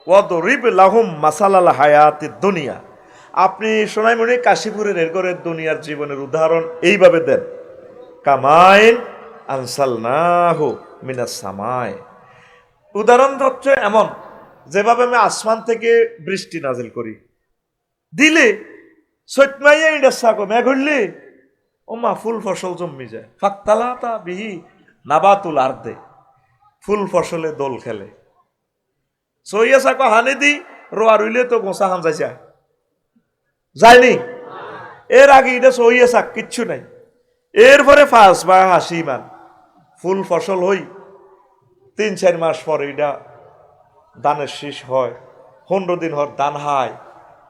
ওয়াদরিব লাহুম মাসালাল হায়াতিদ দুনিয়া, আপনি সোনাইমণি কাশীপুরের এরগরের দুনিয়ার জীবনের উদাহরণ এইভাবে দেন, কামাইন আনসালনাহু মিনাস সামায়, উদাহরণ হচ্ছে এমন যেভাবে আমি আসমান থেকে বৃষ্টি নাজিল করি, দিলে সৈতমাইয়া ইডা সাকো মেঘ হইলে ও মা ফুল ফসল জন্মি যায়, ফাক্তালাতা বিহি নাবাতুল আরদে, ফুল ফসলে দোল খেলে, সইয়া সাকো হানি দি রোয়া রইলে তো গোসা হান যাইছে যায়নি, এর আগে এটা সইয়া সাক কিচ্ছু নাই, এরপরে ফাঁস বা হাসি মান ফুল ফসল হই 3-4 মাস পরে এটা দানের শীষ হয়, 15 দিন হর দান হায়,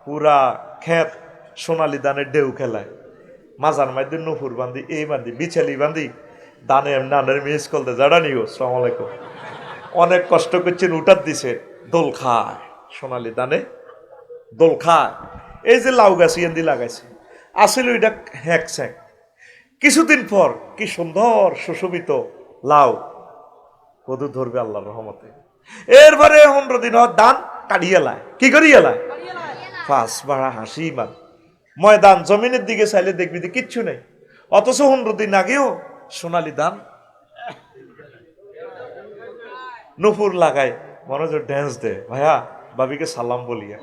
পুরা ক্ষেত সোনালি দানের ঢেউ খেলায়, মাজার মাইদিন নুপুর বান্ধি, এই বান্ধি বিছালি বান্ধি, দানে নানের মিস করতে জাড়া নিও, আসসালামু আলাইকুম, অনেক কষ্ট করছেন, উঠার দিছে, দোল খায়, সোনালি দানে দোল খায়। এই যে লাউ গাছ ইয়ান্দি লাগাইছে, আসলে এটা হ্যাক স্যাক, কিছুদিন পর কি সুন্দর সুশোভিত লাউ কদু ধরবে আল্লাহর রহমতে, এরপরে 15 দিন দান কাটিয়ে লায়, কি করিয়ে লায়, ফাঁস বাড়া হাসি মান, ময়দান জমিনের দিকে চাইলে দেখবি যে কিচ্ছু নেই, অথচ 15 দিন আগেও সোনালি দান নুপুর লাগায়, মনোযোগ ড্যান্স দে, ভাইয়া বাবিকে সালাম বলিয়া,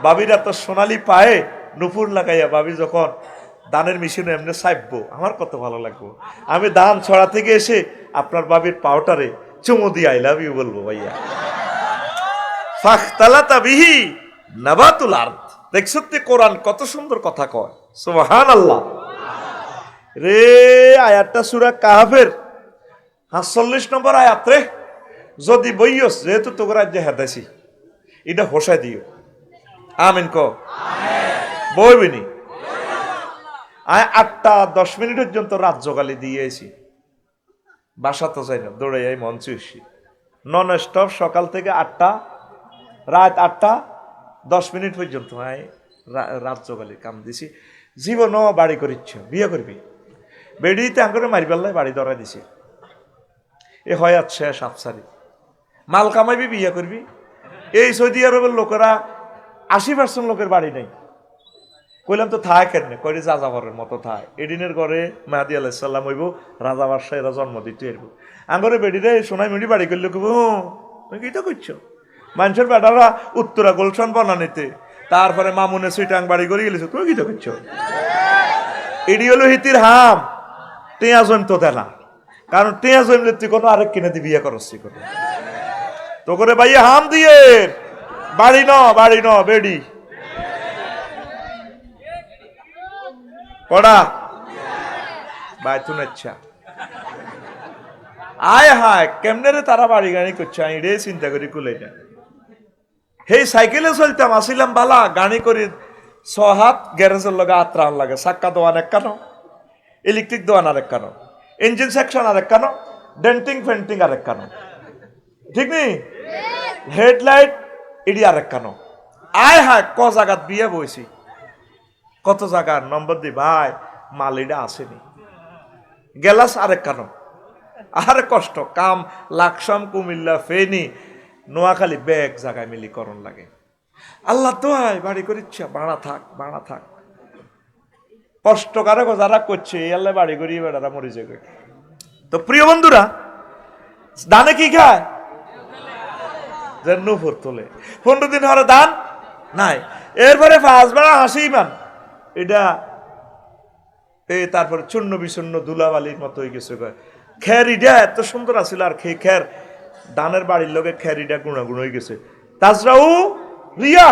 বাবিরা তো সোনালি পায়ে নুপুর লাগাইয়া ভাবি যখন দানের মেশিনে এমনি চাইবো, আমার কত ভালো লাগবো। আমি ধান ছড়া থেকে এসে আপনার বাবির পাউটারে চুমু দিয়ে আই লাভ ইউ বলবো ভাইয়া। ফাখতালাতা বিহি নাবাতুল আরদ। দেখছো তো কোরআন কত সুন্দর কথা কয়, সুবহানাল্লাহ। রে আয়াতটা সূরা কাহফের ৪৭ নম্বর আয়াত রে। যদি বইয়স যেহেতু তোর রাজ্যে হেদাইছি, এটা হোসাই দিও। আমিন ক বইবিনি। আয় ৮টা ১০ পর্যন্ত রাত জোগালি দিয়েছি, বাসা তো যাই না, দৌড়ে যাই মঞ্চে এসি নন স্টপ সকাল থেকে ৮টা রাত ৮টা ১০ পর্যন্ত আয় রাত জোগালি কাম দিছি। জীবনও বাড়ি করিচ্ছ, বিয়ে করবি বেড়িতে আঙ্করে মারি পেল্লাই বাড়ি ধরা দিছি। এ হয় শেষ আফসারি মাল কামাইবি বিয়ে করবি। এই সৌদি আরবের লোকেরা ৮০% লোকের বাড়ি নেই। কইলাম তো থায় কেন, কইলে যাযাবরের মতো থায়। এদিনের ঘরে মাহাদি আলাইসাল্লাম হইব, রাজা বাদশাহ এরা জন্ম দিতে এরব। আঙ্গরে বেডিরে সোনাই মুড়ি বাড়ি করলে কব তুমি কি তো করছো। মানুষের বেটারা উত্তরা গোলশন বনানিতে, তারপরে মামুনে সুইটাং বাড়ি করে গেলেছো, তুমি কি তো করছো। এডি হলো হিতির হাম, টেয়া জমতো দেনা। কারণ টেয়া জমলে তুই কোনো আরেক কিনে দি বিয়ে করছি করে তো করে ভাইয়া হাম দিয়ে বাড়ি ন বেডি পড়া ভাই তুন আচ্ছা আয় হায় কেমনে রে তারা বাড়ি গাড়ি করছে, আমি রে চিন্তা করি কুলাই না। হেই সাইকেলে চলতাম, আসিলাম বালা গাড়ি করি ৬ হাত গ্যারেজের লগে আত্রান লাগে, চাক্কা দোয়ান এক কানো, ইলেকট্রিক দোয়ান আর এক কানো, ইঞ্জিন সেকশন আর এক কানো, ডেন্টিং ফেন্টিং আর এক কানো, ঠিক নেই হেডলাইট এডি আর এক কানো। আয় হায় ক জায়গাত বিয়ে বইছি, কত জায়গার নম্বর দি ভাই মালিটা আসেনি, গেলাস আরেক কানো। আর কষ্ট কাম লাকসাম কুমিল্লা ফেনি নোয়াখালী ব্যাগ জায়গায় মিলি করণ লাগে। আল্লাহ তো হয় বাড়ি করিচ্ছা বাড়া থাক কষ্ট কারো যারা করছে এই আল্লাহ বাড়ি করি বেড়ারা মরি যাবে। তো প্রিয় বন্ধুরা, দানে কি খায় যে নুপুর তোলে, 15 দিন হরে দান নাই, এরপরে 5 বেড়া হাসি মান এটা এই তারপরে চূর্ণ বিচূর্ণ ধুলাবালির মতো হয়ে গেছে। খেরিটা এত সুন্দর আছিল, আর খের দানের বাড়ির লোকে খেরিটা গুণাগুণ হয়ে গেছে। তাজরাও রিয়া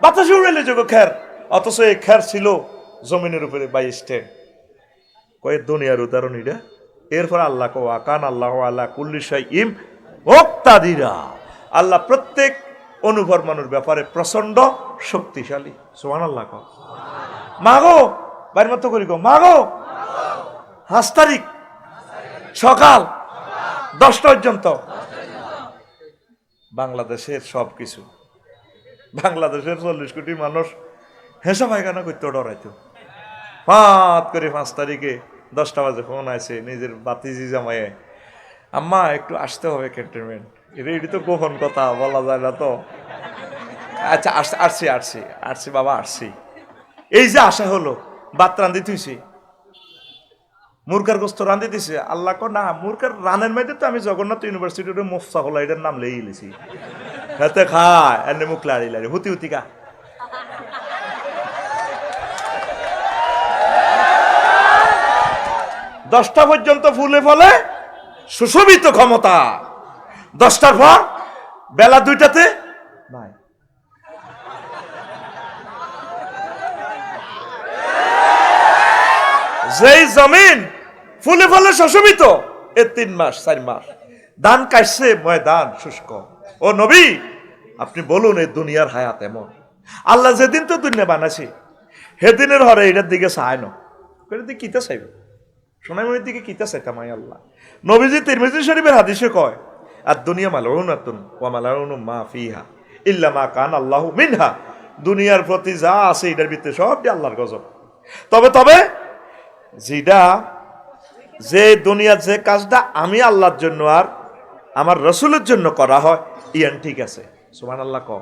বাতাসে উড়েলে যোগ খের, অথচ এই খের ছিল জমিনের উপরে 22 টা। কয়েক দুনিয়ার উদাহরণ এটা। এরপর আল্লাহ কো আকান আল্লাহ আল্লাহ কুল্লি শাইইন মুক্তাদিরা, আল্লাহ প্রত্যেক অনুভরমানুর ব্যাপারে প্রচন্ড শক্তিশালী। সুবহানাল্লাহ কও মাগো বাড়ির মতো করি গো মাগো। 5 তারিখ সকাল 10টা পর্যন্ত বাংলাদেশের সবকিছু, বাংলাদেশের 40 কোটি মানুষ হেসা পায়খানা করতে ডরাইতো। পাত করে 5 তারিখে 10টা বাজে ফোন আছে নিজের বাতিজি জামাইয়ে, আম্মা একটু আসতে হবে ক্যান্টনমেন্ট। এটি তো গোপন কথা বলা যায় না তো। আচ্ছা আসছি বাবা আসছি। এই যে আশা হলো ভাত রান্ধি থুইছি, মুরগার গোস্ত রান্ধি দিছে। আল্লাহ কো না মুরগার রানের মধ্যে তো আমি জগন্নাথ ইউনিভার্সিটির মোফসা হলো এটার নাম লেই লিছি, হাতে খায় এনে মুখ লাড়ি হুতি কা। দশটা পর্যন্ত ফুলে ফলে সুশোভিত ক্ষমতা, 10টার পর বেলা 2টাতে নাই। যেই জমিন ফুলে ফলে সুশোভিত, এ 3 মাস 4 মাস ধান কাটছে ময়দান শুষ্ক। ও নবী আপনি বলুন এই দুনিয়ার হায়াত এমন, আল্লাহ যেদিন তো দুনিয়া বানাইছে সেদিনের হরে এটার দিকে চায় না, কিতা চাইব সোনাইমণির দিকে কিতা চাইতাম আল্লাহ। নবীজি তিরমিজি শরীফের হাদিসে কয় আর দুনিয়া মালউনাতুন ওয়া মালউনু মা ফিহা ইল্লা মা কান আল্লাহু মিনহা, দুনিয়ার প্রতি যা আছে এটার ভিতরে সবই আল্লাহর গজব। তবে যে দুনিয়ার যে কাজটা আমি আল্লাহর জন্য আর আমার রসুলের জন্য করা হয় ইয়ান ঠিক আছে। সুবহানাল্লাহ কও।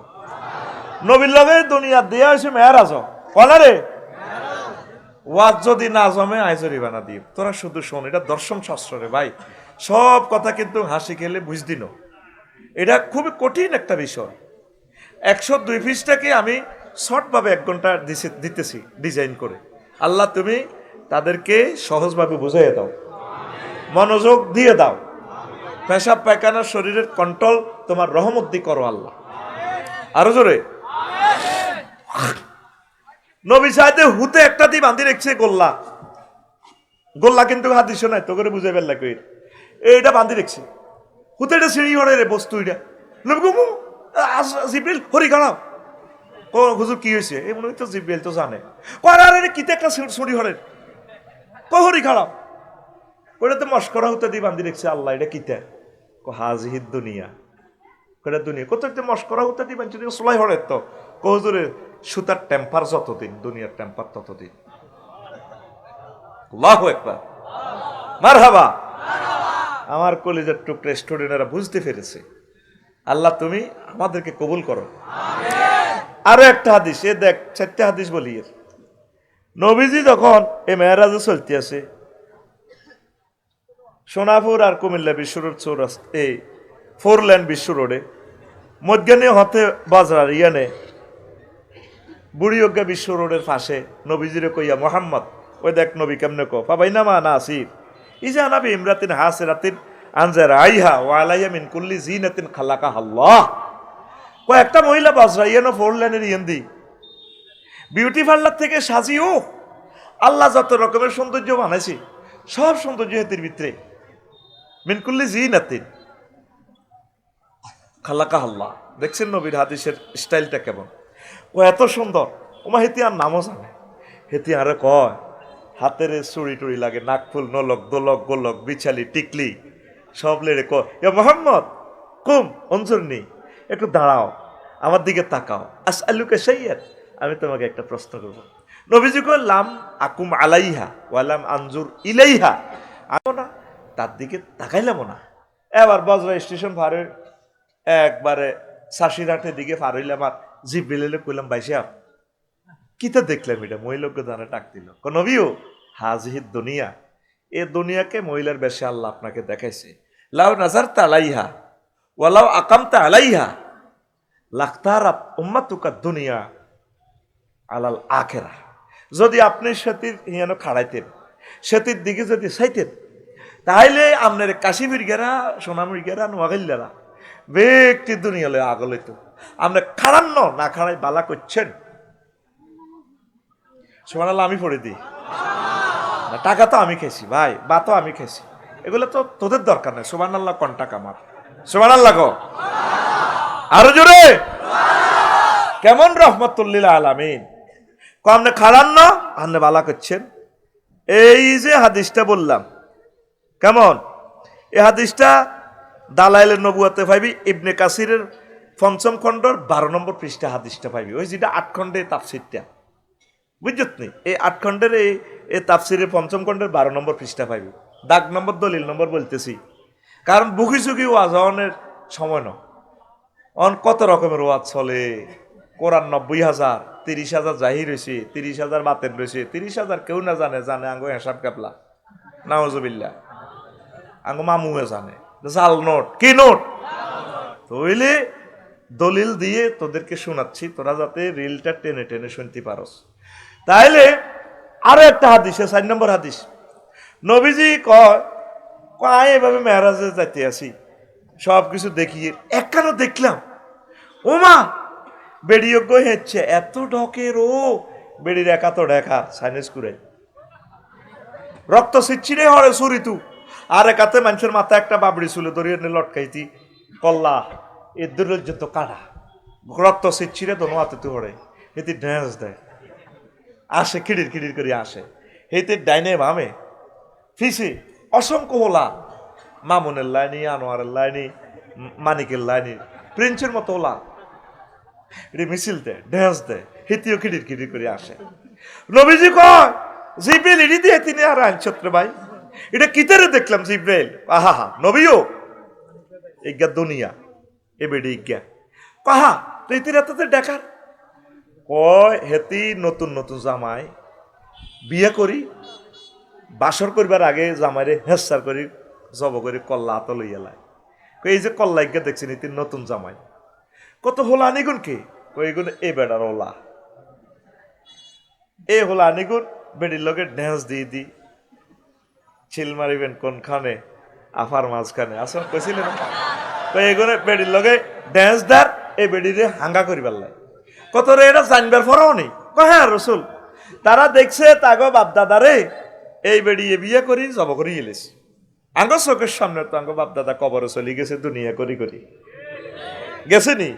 নবীর লগে দুনিয়া দেয়া হয়েছে মেরাজ কলা রে, ওয়াজ যদি না জমে আইজরি বানা দিই, তোরা শুধু শোন, এটা দর্শন শাস্ত্র রে ভাই। সব কথা কিন্তু হাসি খেলে বুঝদি না, এটা খুবই কঠিন একটা বিষয়। 102 পৃষ্ঠাকে আমি শর্টভাবে 1 ঘন্টা দিতেছি ডিজাইন করে। আল্লাহ তুমি তাদেরকে সহজভাবে বুঝিয়ে দাও, মনোযোগ দিয়ে দাও। পেশাব পায়খানা শরীরের কন্ট্রোল তোমার রহমত দিয়ে করো আল্লাহ। আরো জোরে। নবী সাহেব হুতে একটা দিয়ে বাঁধি রেখেছে গোল্লা, গোল্লা কিন্তু হাদিস নাই তো করে বুঝে ফেললা কই এইটা বাঁধি রেখেছে হুতে, এটা সিঁড়ি হরে রে বস্তু এটা। জিব্রিল হরি খারাপ ও হুজুর কি হয়েছে? এই মনে হচ্ছে জিব্রিল তো জানে আরে কিতে একটা ছুরি হরে হরি খারাপ ওটা তো মস্করা হতে দিয়ে বাঁধি রেখেছে আল্লাহ। এটা কিতে হাজিহিদ দুনিয়া, এটা দুনিয়া কত মস্করা হতে দিয়ে বাঁধি সোলাই হরে তো হুজুরে সুতার টেম্পার যতদিন দুনিয়ার টেম্পার ততদিন। আল্লাহু আকবার, মারহাবা। আমার কলিজার টুকরা স্টুডেন্টরা বুঝতে পেরেছে। আল্লাহ তুমি আমাদেরকে কবুল করো। আরো একটা হাদিস, এ দেখ 4টা হাদিস বলি। নবীজি যখন এই মেরাজে চলতে আছে সোনাপুর আর কুমিল্লা বিশ্ব রোড চৌরাস্তা, এই 4 লেন বিশ্ব রোডে মধ্যাহ্নে হতে বাজার ইয়ানে বুড়ি অজ্ঞা বিশ্ব রোডের পাশে নবীজিরে কইয়া মোহাম্মদ ওই দেখ নবী কেমনে কো ফাবাইনামা নাসির ইজা নবী ইমরাতিন হাসিরাতিন আনজার আইহা ওয়া আলাইয়া মিন কুল্লি জিনাতিন খালাকা আল্লাহ। একটা মহিলা বাজরা ইয়ানো 4 লেনের ইয়ান্দি বিউটি পার্লার থেকে সাজিও আল্লাহ যত রকমের সৌন্দর্য বানাইছে সব সৌন্দর্য হেতির ভিতরে মিন কুল্লি জিনাতিন খালাকা আল্লাহ। দেখছেন নবীর হাদিসের স্টাইলটা কেমন? ও এত সুন্দর, ওমা হেতি আর নামও জানে। হেতি আরে কয় হাতের চুড়ি টুড়ি লাগে, নাকফুল নলক দোলক গোলক বিছালি টিকলি সব লেড়ে কয় মোহাম্মদ কুম অঞ্জুরনি একটু দাঁড়াও আমার দিকে তাকাও, আসআলুকা শাইয়ান আমি তোমাকে একটা প্রশ্ন করব। নবীজি কয় লাম আকুম আলাইহা ওয়ালাম আনজুর ইলাইহা, আমি না তার দিকে তাকাইলাম না। এবার বজরা স্টেশন ভারে একবারে সাশিরহাটের দিকে পার হইলাম আর জিব্রিলে কইলাম বাইশা কিতা দেখলাম এটা মহিলাকে জানা টাক দিল নবীও হাজিহিদ দুনিয়া, এ দুনিয়াকে মহিলার বেশে আল্লাহ আপনাকে দেখাইছে। লাউ নাজারতা আলাইহা ওয়ালাউ আকামতা আলাইহা লাখতারাত উম্মাতুকা দুনিয়া আলাল আখিরা। যদি আপনি সেতির ইয়ানো খাড়াইতেন, সেতির দিকে যদি চাইতেন, তাহলে আপনার কাশি মির্গেরা সোনা মির্গেরা নোয়াগাইলারা ব্যক্তি দুনিয়ালে আগলে তো আমরা খাড়ান্ন না খাড়াই বালা করছেন। সুবহানাল্লাহ আমি পড়ে দিই না, টাকা তো আমি খেয়েছি ভাই, বা তো আমি খেয়েছি, এগুলো তো তোদের দরকার নেই। সুবহানাল্লাহ কোন টাকা আমার? সুবহানাল্লাহ গো আরো জোরে। কেমন রহমতুল্লিল আলামিন আপনি খাড়ান্ন আপনি বালা করছেন। এই যে হাদিসটা বললাম কেমন, এই হাদিসটা দালাইলের নবুয়াতে পাইবি ইবনে কাসিরের 5ম খণ্ডর 12 নম্বর পৃষ্ঠা হাদিসটা পাইবি, ওই যেটা 8 খণ্ডে তাফসিরটা বুঝত নি, এই 8 খণ্ডের এই তাফসিরের 5ম খণ্ডের 12 নম্বর পৃষ্ঠা পাইবি। দাগ নম্বর দলিল নম্বর বলতেছি, কারণ বুকি চুকি ওয়াজ হওয়ার সময় ন অন কত রকমের ওয়াজ চলে। কোরআন 90,000, 30,000 জাহির হয়েছে, 30,000 বাতেন রয়েছে, 30,000 কেউ না জানে, জানে আঙ্গো হেসাব কাপলা নাউজুবিল্লাহ, আঙ্গো মামুয়ে জানে জাল নোট কি নোট। তইলে দলিল দিয়ে তোদেরকে শোনাচ্ছি, তোরা যাতে রিলটা টেনে টেনে শুনতে পারস। তাইলে আরো একটা হাদিস, 4 নম্বর হাদিস, নবীজি কয় এভাবে মেরাজে যাইতে আসি সব কিছু দেখিয়ে একখানো দেখলাম ওমা বেড়িয়োগ্য হচ্ছে এত ঢকের, ও বেড়ির একা তো ঢেকা সাইনেস করে রক্ত সিচ্ছিরে হরে সুরিতু, আর একাতে মানুষের মাথা একটা বাবড়ি ছিল দরিয়ে লটকাইতি কল্লা এর দুর্যত কাটা রক্ত সিচ্ছিরে দোনো হাতে তু হরে হেতি ড্যান্স দেয় আসে খিড়ির খিড়ির করে আসে, হেতে ডাইনে বামে ফিসি অসংখ্য হোলা, মামুনের লাইনি, আনোয়ারের লাইনি, মানিকের লাইনি, প্রিন্সের মতো ওলা এটি মিছিল দেয় ড্যান্স দেয়, হিতিও খিড়ির খিড়ির করে আসে। নবীজি কয় জিব্রাইল এটি দিয়ে তিনি আর আইনছত্র ভাই এটা কিতারে দেখলাম জিব্রাইল, আহা হা নবীও ইজ্ঞা দুনিয়া এ বেড়ে ইজ্ঞা কাহা তো ইতির এত দেখার কয় হেতি নতুন নতুন জামাই বিয়ে করি বাসর করবার আগে জামাইরে হেসার করি জব করি কল্লা আত লইয়া লাই, এই যে কল্লা ইজ্ঞা দেখছেন ইতির নতুন জামাই কত হোলা নিগুন কে, কই এগুলো এ বেড়ার ওলা এ হলো আনিগুন বেডির লোকে ড্যান্স দিয়ে দি চিল মারিবেন কোনখানে আফার মাঝখানে আসন কইছিলেন তো এগুলো বেডির লগে ড্যান্স দার এই বেডিরে হাঙ্গা করিবার লাই কত রে এটা জানবার পরও নেই হ্যাঁ রসুল তারা দেখছে তাগো বাপদাদারে এই বেড়ি বিয়ে করি জব করি এলিস আঙ্গ চোখের সামনে তো আঙ্গ বাপদাদা কবরে চলে গেছে দুনিয়া করি করি গেছে নি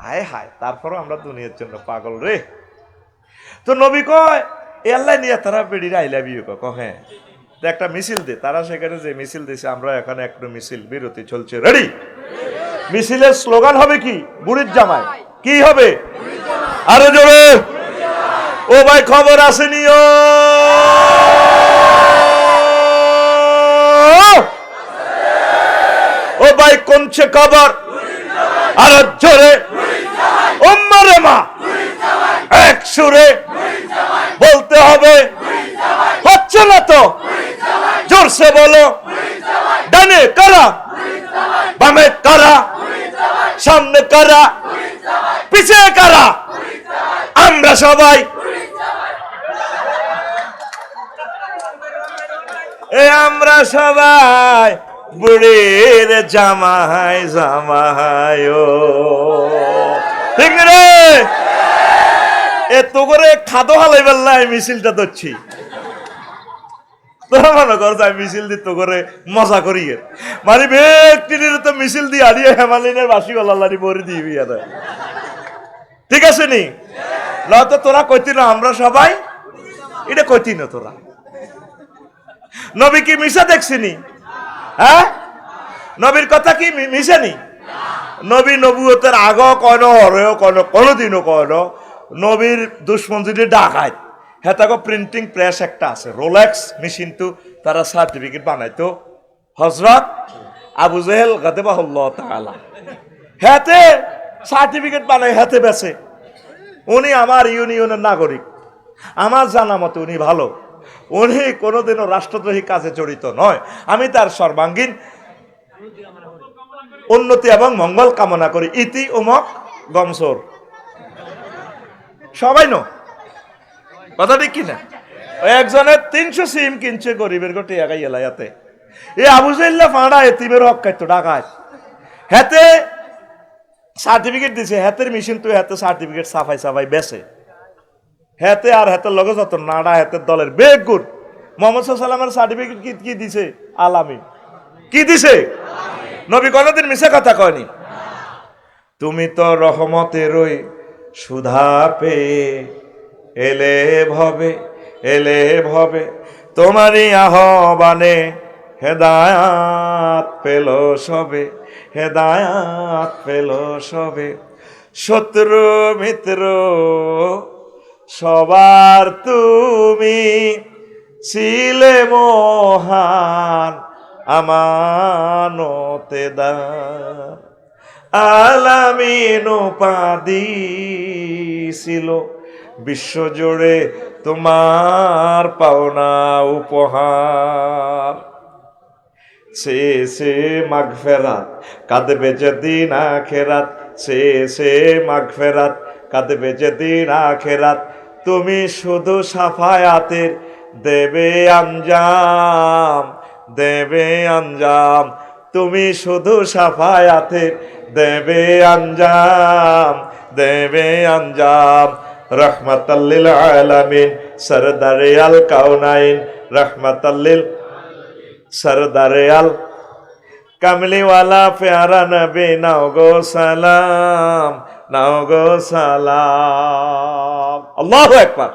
হায় হায় তারপরও আমরা দুনিয়ার জন্য পাগল রে তো নবী কয় এ আল্লাহ নিয়ে তারা বেড়িরা আইলা বিয়ে হ্যাঁ তো একটা মিছিল দে তারা সেখানে যে মিছিল দিছে আমরা এখানে একটা মিছিল বিরতি চলছে রেডি মিছিলের স্লোগান হবে কি বুড়ির জামাই কি হবে আরো জোরে ও ভাই খবর আসেনি ও ভাই কোনছে খবর আরো জোরে উম্মারে মা এক সুরে বলতে হবে হচ্ছে না তো জোরসে বলো ডানে কারা বামে কারা সামনে কারা পিছে কারা আমরা সবাই আমরা সবাই বুড়ির জামাই জামাই ঠিক রে এত করে খাদো হালাই বেল্লাই মিছিলটা ধরছি তোরা মনে কর যাই মিছিল দি তো করে মজা করি মানে ব্যক্তির তো মিছিল দিয়ে হারিয়ে হেমালিনের বাসি গলারি বরি দিবি ঠিক আছে নি নয়তো তোরা কইতি না আমরা সবাই এটা কইতি না তোরা নবী কি মিশা দেখছিনি হ্যাঁ নবীর কথা কি মিশানি নবী নবুয়তের আগ কয়ন হরেও কয়ন কোনোদিনও কয়ন নবীর দুশ্মন যদি ডাকায় হ্যাঁ তাকে প্রিন্টিং প্রেস একটা আছে রোলেক্স মেশিন তো তারা সার্টিফিকেট বানাইতো হজরত আবু জেহেল গাদেবাহুল্লাহ তাআলা হাতে সার্টিফিকেট বানাই হাতে বেছে উনি আমার ইউনিয়নের নাগরিক আমার জানা মতে উনি ভালো উনি কোনোদিনও রাষ্ট্রদ্রোহী কাজে জড়িত নয় আমি তার সর্বাঙ্গীন উন্নতি এবং মঙ্গল কামনা করি ইতি উমক গমসর সবাই নো কথা ঠিক কিনা ওই একজনের 300 সিম কিনছে গরিবের গোটে একাই এলাইয়াতে এ আবু জাইল্লা ফাঁড়া এতিমের হক খাইতো ডাকায় হাতে সার্টিফিকেট দিছে হাতের মেশিন তো হাতে সার্টিফিকেট সাফাই সাফাই বেছে হাতে আর হাতের লগে যত নাড়া হাতের দলের বেগ গুড মোহাম্মদ সাল্লামের সার্টিফিকেট কি দিছে আলামি কি দিছে নবী কোনদিন মিছে কথা কয়নি তুমি তো রহমতেরই সুধা পেয়ে এলে ভবে তোমারই আহ্বানে হেদায়াত পেল সবে শত্রু মিত্র সবার তুমি ছিলে মহান আমানতেদার আলামিন উপাধি ছিল বিশ্বজুড়ে তোমার পাওনা উপহার সে মাগফিরাত কাঁদবে যেদিন আখিরাত সে মাগফিরাত কাঁদবে যেদিন আখিরাত তুমি শুধু সাফায়াতের দেবে আঞ্জাম তুমি শুধু সাফায়াতের দেবে আঞ্জাম রহমাতাল্লিল আলামিন সরদারে আল কাউনাইন রহমাতাল্লিল সরদারে আল কামলিওয়ালা প্যারা নবী নাও গো সালাম আল্লাহু আকবার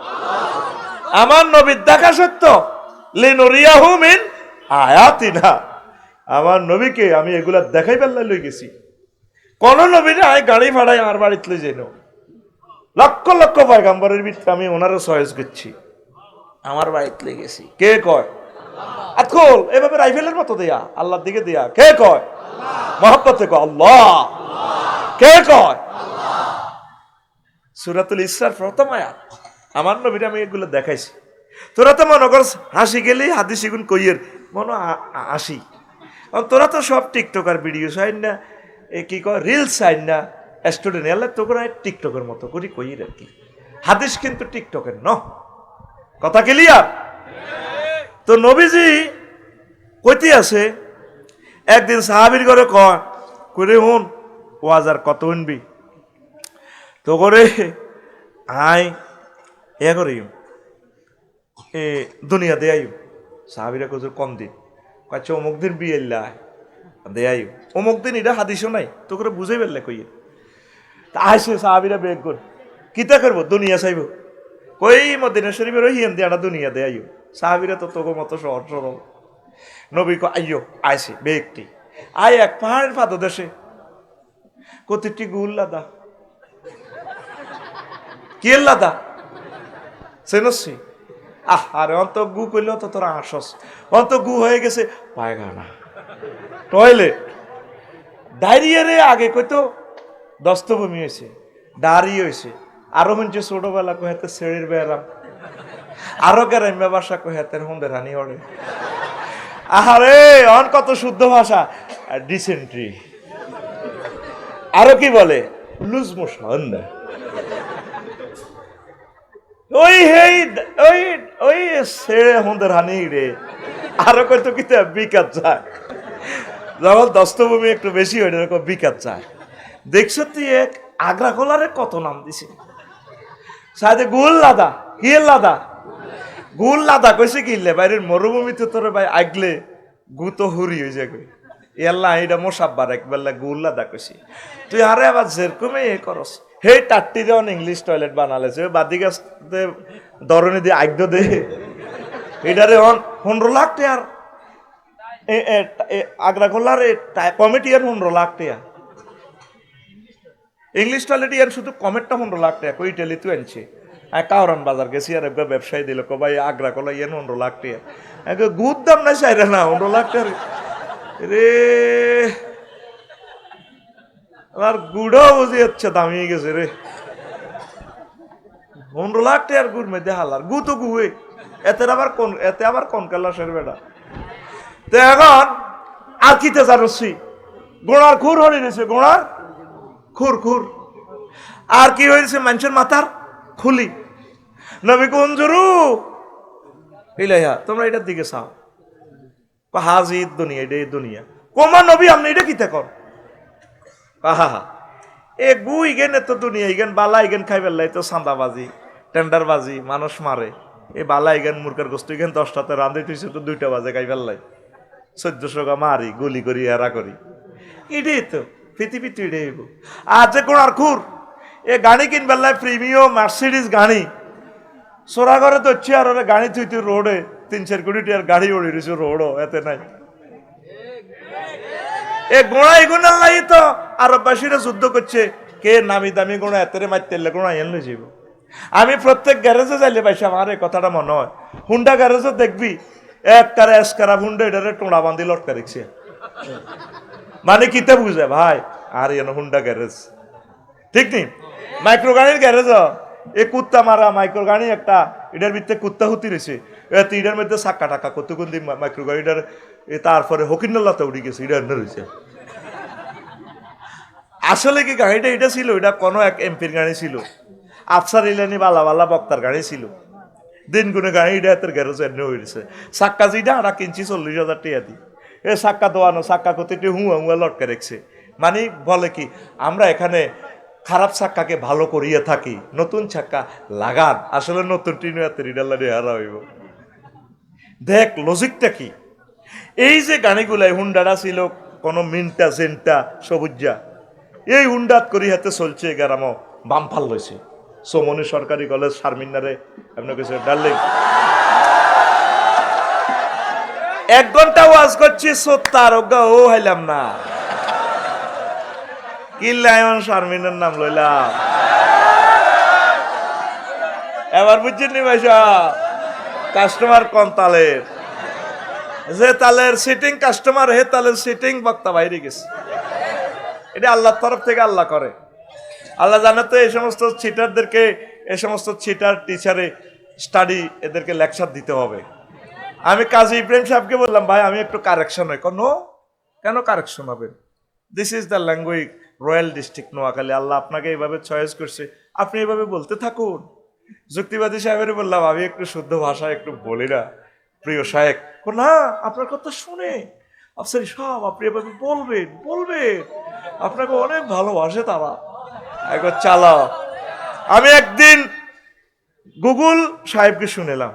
আমার নবীর দেখা সত্য লিনুরিয়াহু মিন আয়াতিনা আমার নবীকে আমি এগুলা দেখাই পাল্লা লই গেছি কোন নবীরে আয় গাড়ি ভাড়াই আমার বাড়িতে লই যাইনো লক্ষ লক্ষ পয়গম্বরের ভিতরে আমি ওনারও সয়েজ করছি আমার বাড়িতে লই গেছি কে কয় আতকল এভাবে রাইফেলের মতো দেয়া আল্লাহর দিকে দেয়া কে কয় মহব্বতে কয় আল্লাহ কে কয় সূরাতুল ইসরার প্রথম আয়াত আমার নবীরে আমি এগুলো দেখাইছি তোরা তো মনে কর হাসি গেলি হাদিস গুণ কইয়ের মনে হাসি তোরা তো সব টিকটকার ভিডিও চাই না কি কয় রিলস চাই না স্টুডেন্ট এলে তো করে টিকটকের মতো করি কইয়ের আর কি হাদিস কিন্তু টিকটকের ন, কথা ক্লিয়ার? তো নবীজি কইতে আছে, একদিন সাহাবীর ঘরে করে হুন ওয়াজ আর কত শুনবি, তো করে আই এ করি এ দুনিয়া দে আইও। সাহাবীরা কইছে কম দিন, কয়েছে অমুক দিন বিয়ে দে আইও, অমুক দিন এটা হাদিসও নাই, তো করে বুঝাই ফেললে কইয়ে। তা আসে সাহাবীরা বেগ কর কিতা করবো, দুনিয়া চাইব, কই মদিনা শরীফের ওই হিয়ান দিয়াটা দুনিয়া দে আইও। সাহাবীরা তো তোকে মতো সহজ সরল। নবী কো আইও, আইসে বেগটি আয় এক পাহাড়ের পাদদেশে কতটি গুল লাদা, কি লাদা চেনসি? আরে অন্ত গু করলেও তো তোরা আসস, অন্ত গু হয়ে গেছে পায়খানা, টয়লেট, ডায়রিয়া রে। আগে কইতো দস্তভূমি হয়েছে, ডারি হয়েছে, আরো মঞ্চে ছোটবেলা কহেতে ছেড়ির বেড়াম, আরো গ্রাম্য ভাষা কহেতের হুন্দের হানি হরে। আরে অন কত শুদ্ধ ভাষা, ডিসেন্ট্রি, আরো কি বলে লুজ মোশন, ওই হেই ওই ওই ছেড়ে হুন্দের হানি রে। আরো কত কি বিকাত যায়, যখন দস্তভূমি একটু বেশি হয় এরকম বিকাত যায়। দেখছো তুই এক আগ্রা কোলারে কত নাম দিছে, সাথে গুল লাদা, হিয়ের লাদা, গুল লাদা কইছে কিনলে বাইরের মরুভূমিতে তোর ভাই আগলে গু তো হুরি হয়ে যাবে। এল্লা এটা মোসাব্বার একবেলা গুল লাদা কইছি, তুই আরে আবার যেরকমই এ করস। হে টাট্টি যখন ইংলিশ টয়লেট বানালেছে বাদি গাছতে দরনে দিয়ে আগ্য দে, এটারে 15 লাখ টাকার আগ্রা গোলার কমিটিয়ার 15 লাখ টাকা, ইংলিশ টয়লেট ইয়ার শুধু কমেটটা 15 লাখ টাকা কই টেলি তুই আনছে। কাউরান বাজার গেছি আর একবার ব্যবসায়ী দিল কো ভাই আগ্রা কলা ইয়েন 15 লাখ টাকা, গুদ দাম নাই চাইরে না 15 লাখ টাকা রে। আমার গুড়ও বুঝি হচ্ছে দামিয়ে গেছে রে, 15 লাখ টাকার গুড় মেয়েদের হালার গু তো গুয়ে এতে আবার কোন কালাসের বেটা। তো এখন আর কিতে জানছি গোড়ার খুর হয়ে গেছে, গোড়ার খুর খুর আর কি হয়েছে মানুষের মাথার খুলি। নবী কুঞ্জুরু ইলাইহা, তোমরা এটার দিকে চাও, হাজি দুনিয়া, এটা দুনিয়া কোমা নবী আপনি এটা কিতে কর। হা এ গু ইগেন এত দুনিয়া ইগেন বালা ইগেন খাই পেলাই তো চাঁদাবাজি টেন্ডারবাজি মানুষ মারে, এই বালা ইগেন মুরকার গোস্ত ইগেন 10টাতে রাঁধে তুইছে তো 2টা বাজে খাই পেলাই 1400 গা মারি গুলি করি এরা করি, এটাই তো পৃথিবী তুই এটাই। আর যে গোড়ার খুর এ গাড়ি কিনবেলায় প্রিমিয়াম মার্সিডিস গাড়ি সোরা ঘরে তো হচ্ছে, আর ওরা গাড়ি তুই তুই রোডে 3-4 কোটি টাকার গাড়ি উড়ে দিয়েছে রোডও এতে নাই। এ গোড়া এগুনার লাই তো আরববাসীরা যুদ্ধ করছে, কে নামি দামি গোড়া এতেরে মারতে গোড়া এনে যাব। আমি প্রত্যেক গ্যারেজে যাইলে পাইছি আমার এই কথাটা মনে হয়, হুন্ডা গ্যারেজে দেখবি এক কারা এসকারা হুন্ডা এটারে টোড়া বান্ধি লটকা রেখছে, মানে কিতে বুঝে ভাই আর এন হুন্ডা গ্যারেজ ঠিক নেই। মাইক্রো গাড়ির গ্যারেজ এ কুত্তা মারা মাইক্রো গাড়ি একটা, এটার ভিতরে কুত্তা হুতি রয়েছে, এটার মধ্যে চাক্কা টাকা কত কোন দিন মাইক্রো গাড়িটার তারপরে হকিন্নলাতে উঠে গেছে, এটা এনে রয়েছে। আসলে কি গাড়িটা এটা ছিল, এটা কোনো এক এমপির গাড়ি ছিল, আফসার ইলানি বালা বালা বক্তার গাড়ি ছিল, দিন গুনে গাড়ি এটা এত গ্যারেজ এনে হয়েছে। চাক্কা যেটা আড়া কিনছি 40,000 টাকা দি, এ চাক্কা দোয়ানো চাক্কা কতটি হুয়া হুয়া লটকে রেখছে। মানে বলে কি আমরা এখানে খারাপ চাক্কাকে ভালো করিয়ে থাকি, নতুন চাক্কা লাগান, আসলে নতুন টিনাল্লা হারা হইব। দেখ লজিকটা কি, এই যে গাড়িগুলাই হুন্ডাটা ছিল কোনো মিন্টা জেন্টা সবুজা, এই হুন্ডাত করি হাতে চলছে গ্রাম বামফাল লইছে সোমনি সরকারি কলেজ শারমিনারে আপনার কাছে ডার্লিং 1 ঘন্টা ওয়াজ করছি সত্তার অজ্ঞা ও হাইলাম না, কিল্লায়ন শারমিনের নাম লইলাম। এবার বুঝছেন নি ভাইসা কাস্টমার কোন তালের, যে তালের সিটিং কাস্টমার হে তালের সিটিং বক্তা বাইরে গেছে। এটা আল্লাহর তরফ থেকে আল্লাহ করে। আল্লাহ জানে তো এই সমস্ত চিটারদেরকে, এই সমস্ত চিটার টিচারে স্টাডি এদেরকে লেকচার দিতে হবে। আমি কাজী ইব্রাহিম সাহেবকে বললাম ভাই আমি একটু কারেকশন হয়, কেন কারেকশন হবেন, this is the language royal district Noakhali, আল্লাহ আপনাকে এইভাবে চয়েস করছে, আপনি এইভাবে বলতে থাকুন, যুক্তিবাদী সাহেবের বললাম আমি একটু শুদ্ধ ভাষা একটু বলি না প্রিয় শায়েক। না, আপনার কথা শুনে আফসারি সাহেব আপনি এভাবে বলবেন বলবেন, আপনাকে অনেক ভালোবাসে তারা, একবার চালাও। আমি একদিন গুগল সাহেবকে শুনেলাম,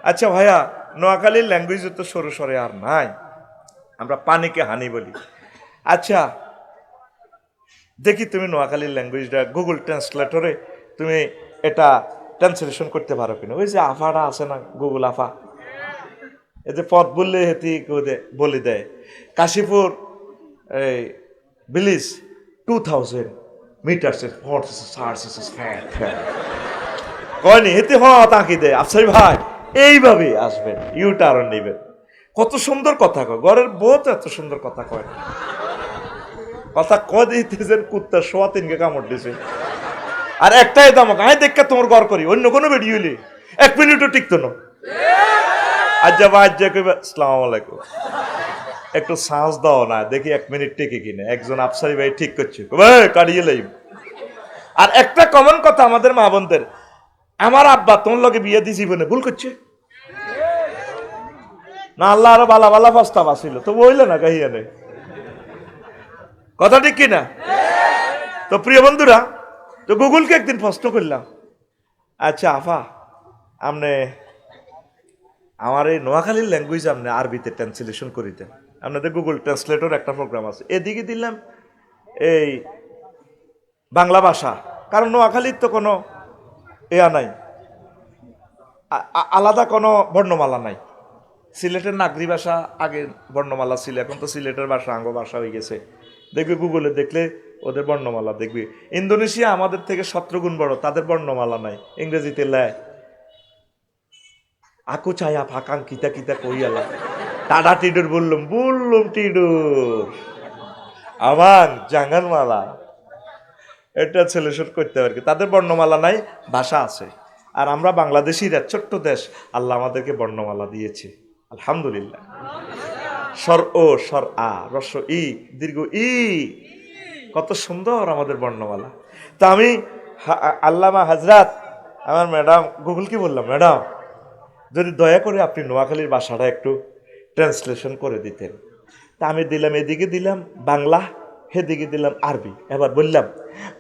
আচ্ছা ভাইয়া নোয়াখালীর ল্যাঙ্গুয়েজ তো সরু সরে আর নাই, আমরা পানিকে হানি বলি। আচ্ছা দেখি তুমি নোয়াখালীর ল্যাঙ্গুয়েজটা গুগল ট্রান্সলেটরে তুমি এটা ট্রান্সলেশন করতে পারো কিনা। ওই যে আফাটা আছে না, গুগল আফা, এই যে পথ বললে হেতি বলে দেয় কাশীপুর এই বিলিজ 2000 মিটার কয়নি হেতে তাকি দেয়। আফসারি ভাই এইভাবে আসবেন, ইউ টার্ন নেবেন। কত সুন্দর কথা কয়, ঘরের বউ তো এত সুন্দর কথা কয় না। কথা কয় দিতেছেন কুত্তা সোয়া তিনকে কামড় দিছে, আর একটাই দামক আমি দেখা তোমার ঘর করি, অন্য কোনো ভিডিও হইলে 1 মিনিটও টিকতো না। আজ্জা বা আজ্জা কইবা আসসালামু আলাইকুম, একটু সাহস দাও না দেখি 1 মিনিট টিকে কিনা। একজন আফসারি ভাই ঠিক করছে, কাটিয়ে লাইব। আর একটা কমন কথা আমাদের মা বোনদের, আমার আব্বা তোমার লগে বিয়ে দিয়ে জীবনে ভুল করছে না, আল্লাহ আরো বালা বালা প্রস্তাব আসিল তো বইলে না কাহিয়া নেই, কথা ঠিক কিনা? তো প্রিয় বন্ধুরা, তো গুগলকে একদিন প্রশ্ন করলাম, আচ্ছা আফা আপনি আমার এই নোয়াখালীর ল্যাঙ্গুয়েজ আপনি আরবিতে ট্রান্সলেশন করিতেন, আপনাদের গুগল ট্রান্সলেটর একটা প্রোগ্রাম আছে, এদিকে দিলাম এই বাংলা ভাষা, কারণ নোয়াখালীর তো কোনো এয়া নাই, আলাদা কোনো বর্ণমালা নাই। সিলেটের নাগরি ভাষা আগে বর্ণমালা ছিল, এখন তো সিলেটের ভাষা আঙ্গ ভাষা হয়ে গেছে। দেখবি গুগলে দেখলে ওদের বর্ণমালা দেখবি। ইন্দোনেশিয়া আমাদের থেকে 17 গুণ বড়, তাদের বর্ণমালা নাই, ইংরেজিতে লেয় আকু চায়া ফাঁকাং কিতা কিতা কইয়ালা টাডা টিডুর বললুম বললুম টিডুর আমার জাঙ্গান মালা, এটা ছেলেশোট করতে পারি। তাদের বর্ণমালা নাই, ভাষা আছে। আর আমরা বাংলাদেশিরা ছোট্ট দেশ, আল্লাহ আমাদেরকে বর্ণমালা দিয়েছে আলহামদুলিল্লাহ। স্বর ও স্বর আ রস্ব ই দীর্ঘ ই, কত সুন্দর আমাদের বর্ণমালা। তা আমি আল্লামা হাজরাত আমার ম্যাডাম গুগল কি বললাম, ম্যাডাম যদি দয়া করে আপনি নোয়াখালীর ভাষাটা একটু ট্রান্সলেশন করে দিতেন। তা আমি দিলাম, এদিকে দিলাম বাংলা, সেদিকে দিলাম আরবি। এবার বললাম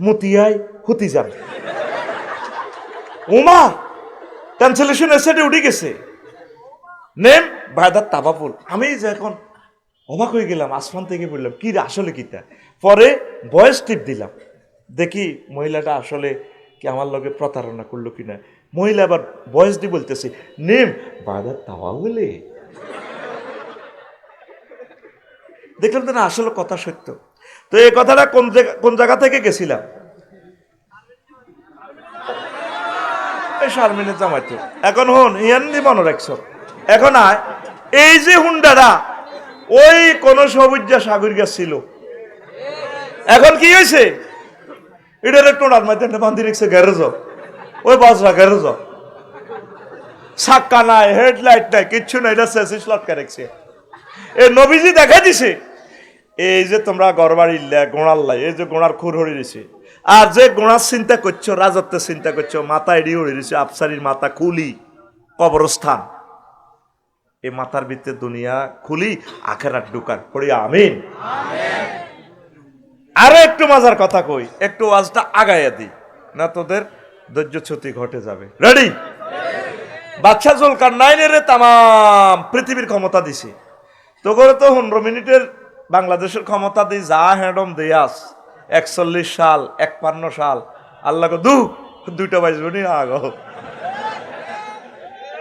মুতিয়াই হুতি যান, ওমা ট্রান্সলেশন এসেটে উঠে গেছে, নেম বায়দার তাবাপুল। আমি যে এখন অবাক হয়ে গেলাম, আসমান থেকে বললাম কি রে আসলে কিতা। পরে ভয়েস টিপ দিলাম, দেখি মহিলাটা আসলে কি আমার লগে প্রতারণা করলো কিনা। মহিলা আবার ভয়েস দিয়ে বলতেছে নেম বায়দার তাবাবুলে। দেখলাম তো না আসলে কথা সত্য। তো এই কথাটা কোন জায়গা থেকে গেছিলাম, শারমিনের জামাইতে। এখন হন ইয়ান দি মনে রাখছ, এখন আয় এই যে হুন্ডারা ওই কোন সবুজা সাগর গাছ ছিল, এখন কি হয়েছে এটার টোনার মাধ্যমে বান্ধি রেখেছে গ্যারেজ, ওই বাজরা গ্যারেজ, সাক্কা নাই, হেডলাইট নাই, কিচ্ছু নাই, এটা সেসিস লটকা রেখেছে। এ নবীজি দেখা দিছে এই যে তোমরা গড়বাড়ি গোড়ার লাই, এই যে গোড়ার খুর হয়ে রয়েছে, আর যে গোড়ার চিন্তা করছো, রাজত্বের চিন্তা করছো, মাথা এড়িয়ে হয়ে রয়েছে, আফসারির মাথা খুলি কবরস্থান, এই মাথার ভিতরে দুনিয়া খুলি আখেরাত ঢুকার পড়ি আমিন। আরো একটু মজার কথা কই, একটু ওয়াজটা আগাইয়া দিই না, তোদের ধৈর্যচ্যুতি ঘটে যাবে। রেডি? বাদশাহ জুলকারনাইনের তাম পৃথিবীর ক্ষমতা দিছে, তো করে তো 15 মিনিটের বাংলাদেশের ক্ষমতা দিই যা হ্যাডম দিয়াস 41 সাল 51 সাল আল্লাহ দুইটা বাজবনি আগো,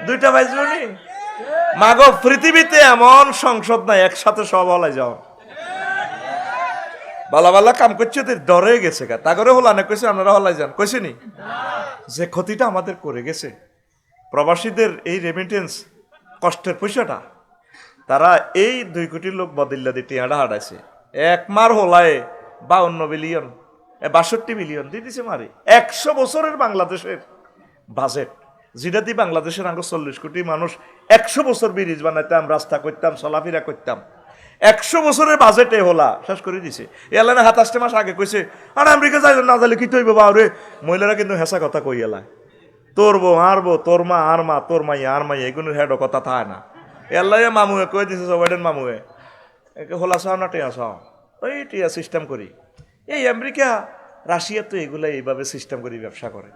দুইটা বাজবনি মাগো। পৃথিবীতে এমন সংসদ নাই একসাথে সব হলাই যাও, বালা বালা কাম করছে ডরে গেছে গা, তা করে হলানে কইছে আপনারা হলাই যান, কইছে নি যে ক্ষতিটা আমাদের করে গেছে প্রবাসীদের এই রেমিটেন্স কষ্টের পয়সাটা, তারা এই 2 কোটি লোক বদিল্লা দিয়ে টিয়াটা হাঁটাইছে, একমার হোলায় 52 বিলিয়ন 62 বিলিয়ন দিয়ে দিছে মারি। 100 বছরের বাংলাদেশের বাজেট, যেটা দিয়ে বাংলাদেশের আগে 40 কোটি মানুষ 100 বছর ব্রিজ বানাইতাম, রাস্তা করতাম, চলাফেরা করতাম, 100 বছরের বাজেটে হোলা শেষ করে দিছে। এলানে 27 মাস আগে কইছে আর আমেরিকা যাই না যাইলে কি তৈব বাউরে, মহিলারা কিন্তু হেসা কথা কই এলায় তোর বউ আর বউ, তোর মা আর মা, তোর মাই আর মাই, এগুলোর হেড কথা থাকে না। এল্লাই মামুয়ে কয়ে দিছে সবাইডেন মামুয়ে একে হোলা চাও না টিয়া চাও, ওই টিয়া সিস্টেম করি। এই আমেরিকা রাশিয়া তো এগুলা এইভাবে সিস্টেম করি ব্যবসা করে,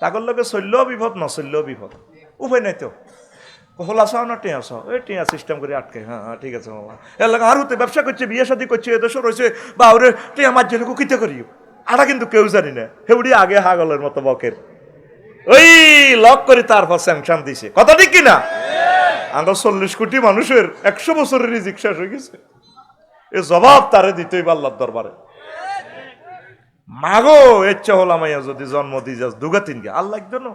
তাগর লগে চললেও বিপদ নচললেও বিপদ, উপায় নাই তো। হোলা চাও না টিয়া চাও, ওই টিয়া সিস্টেম করে আটকে, হ্যাঁ হ্যাঁ ঠিক আছে মামা। এর লাগে আর হতে ব্যবসা করছে, বিয়ে শাদী করছে, এদেশও রয়েছে, বা ওরে টিয়া মাঝে রেখো কিতে করিও, আটা কিন্তু কেউ জানি না। হেউড়ি আগে হাগলের মতো বকের ওই লক করে তারপর স্যাংশন দিছে, কথা ঠিক কিনা? আমরা 40 কোটি মানুষের 100 বছরের রিজিক শেষ হয়ে গেছে, এ জবাব তারে দিতেই আল্লাহর দরবারে। মাগো ইচ্ছা হলাম মাইয়া যদি জন্ম দিয়ে যাস দুগা তিন গে আল্লাহ একজন।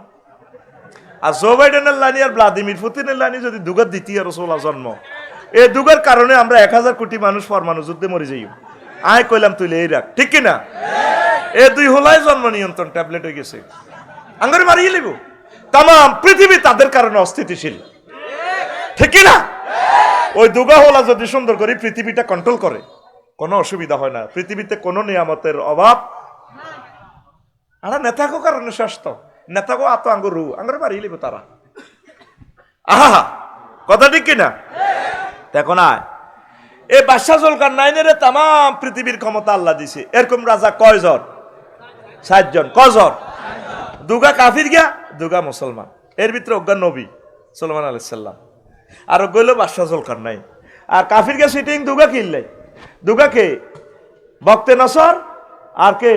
আর জো বাইডেনের লাইনি আর ভ্লাদিমির পুতিনের লাইনি যদি দুগার দ্বিতীয় রসোলা জন্ম, এই দুগার কারণে আমরা 1000 কোটি মানুষ পরমাণু যুদ্ধে মরে যাই। আয় কইলাম তুইলে এই রাখ, ঠিক কিনা? এ দুই হলাই জন্ম নিয়ন্ত্রণ ট্যাবলেট হয়ে গেছে, আঙ্গারে মারিয়ে লিব। তাম পৃথিবী তাদের কারণে অস্থিতিশীল, ঠিক কিনা? ওই দুগা হলা যদি সুন্দর করে পৃথিবীটা কন্ট্রোল করে, কোনো অসুবিধা হয় না, পৃথিবীতে কোনো নিয়ামতের অভাব। আর নেতাকো কারণে স্বাস্থ্য, নেতাকো আতো আঙ্গুর আঙ্গুরে মারিয়ে লিব তারা। আহা কথা ঠিক কিনা? দেখো না, এই বাদশাহ জুলকারনাইনের তাম পৃথিবীর ক্ষমতা আল্লাহ দিছে। এরকম রাজা কয়জন? 7 জন। কজন? দুগা কাফির গিয়া, দুগা মুসলমান। এর ভিতরে অজ্ঞান নবী সুলাইমান আলাইহিস সালাম, আর গইল বাদশাহ জুলকারনাইন। আর কাফির গিয়া সিটিং দুগা কিনলাই, দুগা কে? বক্তে নসর আর কে?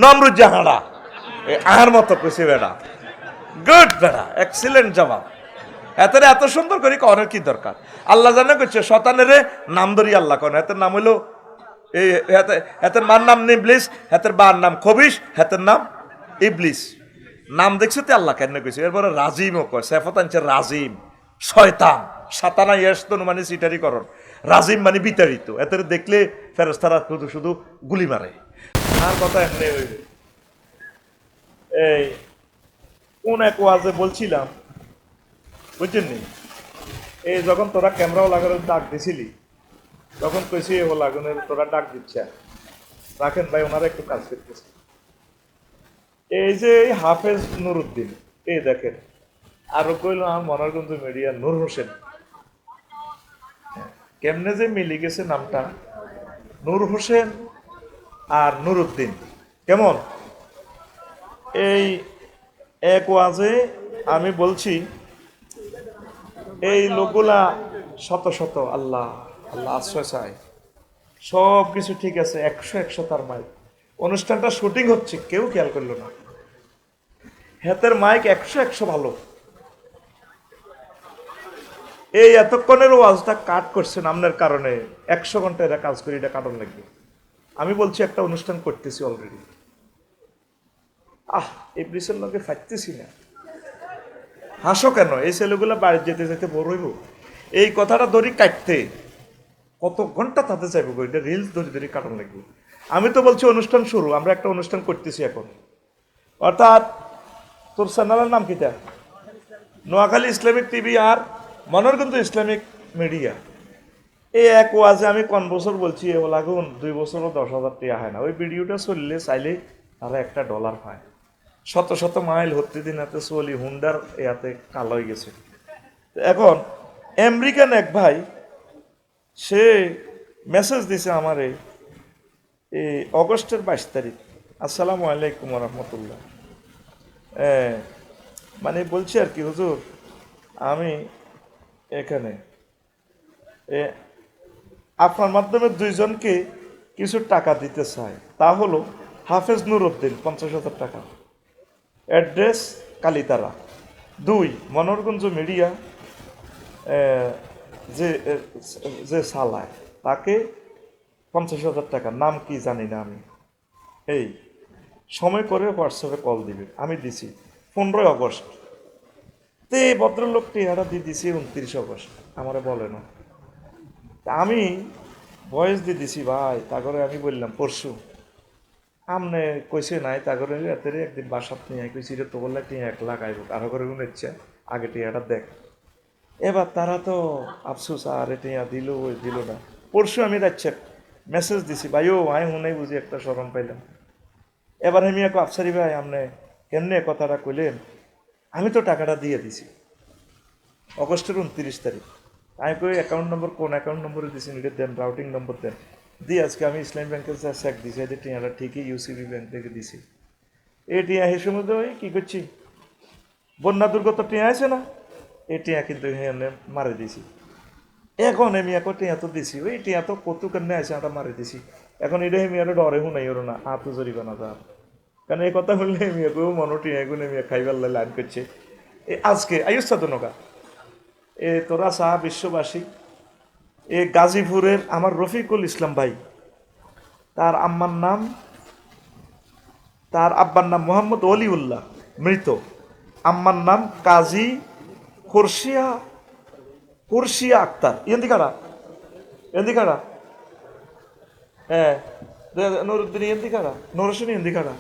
নমরুদ জাহারা। আর মতো কইছে বেড়া, গুড বেড়া, এক্সিলেন্ট জবাব। এতের এত সুন্দর করে করার কি দরকার? আল্লাহ জানে করছে শতানের নাম ধরি আল্লাহ কন। এতের নাম হইলো এই, এতের মার নাম ইবলিস, এতের বার নাম খবিস, এতের নাম ইবলিস। নাম দেখছে তো আল্লাহ কেন কইছে। এরপরে রাজিমও কয়, সেফত আনছে রাজিম, শয়তান, সাতানা ইয়াস্তন মানে সিটারি করন, রাজিম মানে বিতাড়িত। এতের দেখলে ফেরেশতারা শুধু শুধু গুলি মারে। আর কথা এমনি হইবে। এই কোন এক ওয়াজে বলছিলাম, বুঝছেন নি, এই যখন তোরা ক্যামেরাও লাগানোর ডাক দিছিলি, তখন কইছি ও লাগানোর তোরা ডাক দিচ্ছে, রাখেন ভাই ওনারা একটু কাজ করতেছে। এই যে হাফেজ নুরুদ্দিন, এই দেখেন, আরো কইল আমার মনারগঞ্জ মিডিয়া নূর হোসেন, কেমনে যে মিলি গেছে নামটা, নূর হোসেন আর নুরুদ্দিন কেমন। এই এক ওয়াজে আমি বলছি এই লোকগুলা শত শত আল্লাহ আল্লাহ আশ্রয় চায়, সব কিছু ঠিক আছে, 100 তার মাইক, অনুষ্ঠানটা শুটিং হচ্ছে, কেউ খেয়াল করলো না। হাতের মাইক 100 ভালো। এই এতক্ষণের ওয়াজটা কাট করছেন আপনার কারণে, 100 ঘন্টা এটা কাজ করি, এটা কাটন লাগবে। আমি বলছি একটা অনুষ্ঠান করতেছি অলরেডি, এই ব্রিসের লোকে ফাটতেছি না। হাসো কেন? এই ছেলেগুলো বাড়ি যেতে যেতে বড় হইব, এই কথাটা ধরি কাটতে কত ঘন্টা তাতে চাইবো, এটা রিলস ধরে ধরে কাটন লাগবে। আমি তো বলছি অনুষ্ঠান শুরু, আমরা একটা অনুষ্ঠান করতেছি এখন, অর্থাৎ তোর চ্যানেলের নাম কিটা? নোয়াখালী ইসলামিক টিভি আর মনোরগঞ্জ ইসলামিক মিডিয়া। এই এক ওয়াজে আমি কোন বছর বলছি এ লাগুন 2 বছরও 10,000 টাকা হয় না। ওই ভিডিওটা চললে চাইলে তারা $1 পায়। শত শত মাইল হতে দিন এতে চলি হুন্ডার ইয়াতে কালো হয়ে গেছে। এখন আমেরিকান এক ভাই সে মেসেজ দিছে আমারে এই অগস্টের 22 তারিখ, আসসালামু আলাইকুম রহমতুল্লাহ। মানে বলছি আর কি, হুজুর আমি এখানে আপনার মাধ্যমে 2 জনকে কিছু টাকা দিতে চাই। তা হলো হাফেজ নুরুদ্দিন 50,000 টাকা, অ্যাড্রেস কালিতারা 2 মনোরগঞ্জ মিডিয়া, যে যে চালায় তাকে 50,000 টাকা, নাম কি জানি না আমি। এই সময় করে হোয়াটসঅ্যাপে কল দিবে। আমি দিছি 15 আগস্ট, তে ভদ্রলোকটি এটা দিয়ে দিছি 29 আগস্ট, আমারে বলে না। আমি ভয়েস দিয়ে দিছি ভাই, তারপরে আমি বললাম পরশু আমনে কইছে নাই, তারপরে এতেরে একদিন বাসাত নিয়ে কইছি রে তো বললে তুই 1 লাখ আইব, আরো করে গুণ ইচ্ছা আগে টিয়াটা দেখ। এবার তারা তো আফসোস, আর টিয়া দিল ওই দিল না। পরশু আমি যাচ্ছে মেসেজ দিছি ভাই ও আই হুনাই বুঝি একটা শরম পাইলাম। এবার আমি এক আফসারি ভাই আমনে কেমনে কথাটা কইলেন, আমি তো টাকাটা দিয়ে দিছি অগস্টের 29 তারিখ। আমি কই অ্যাকাউন্ট নম্বর কোন অ্যাকাউন্ট নম্বরে দিছি, এটা দেন, রাউটিং নম্বর দেন। দিয়ে আজকে আমি ইসলামী ব্যাংকের যা চেক দিছি, এটা টিয়াটা ঠিকই ইউসিবি ব্যাংক থেকে দিছি। এই টিয়া হে সময় ওই কী করছি, বন্যা দুর্গত টিয়া আছে না, এই টিয়া কিন্তু এখানে মারে দিছি। এখন আমি এখন টিয়া তো দিছি, ওই টিয়া তো কত কেমনে আছে আমরা মারে দিছি। এখন এটা আমি আরো ডরে শুনাই ওর না আত জরিমানা তার, কারণ এই কথা বললে আমি কেউ মনো টিয়া এগুলো আমি খাইবার লাইন করছে। এই আজকে আয়ুষ্টা তো নৌকা এ তোরা চা বিশ্ববাসী, এ গাজীপুরের আমার রফিকুল ইসলাম ভাই, তার আম্মার নাম, তার আব্বার নাম মোহাম্মদ অলিউল্লাহ, মৃত। আম্মার নাম কাজী খুরশিয়া খুরশিয়া আক্তার। এন্দিকারা হ্যাঁ, নুরুদ্দিন এন্দিকারা, নরসিনী এন্দিকারা।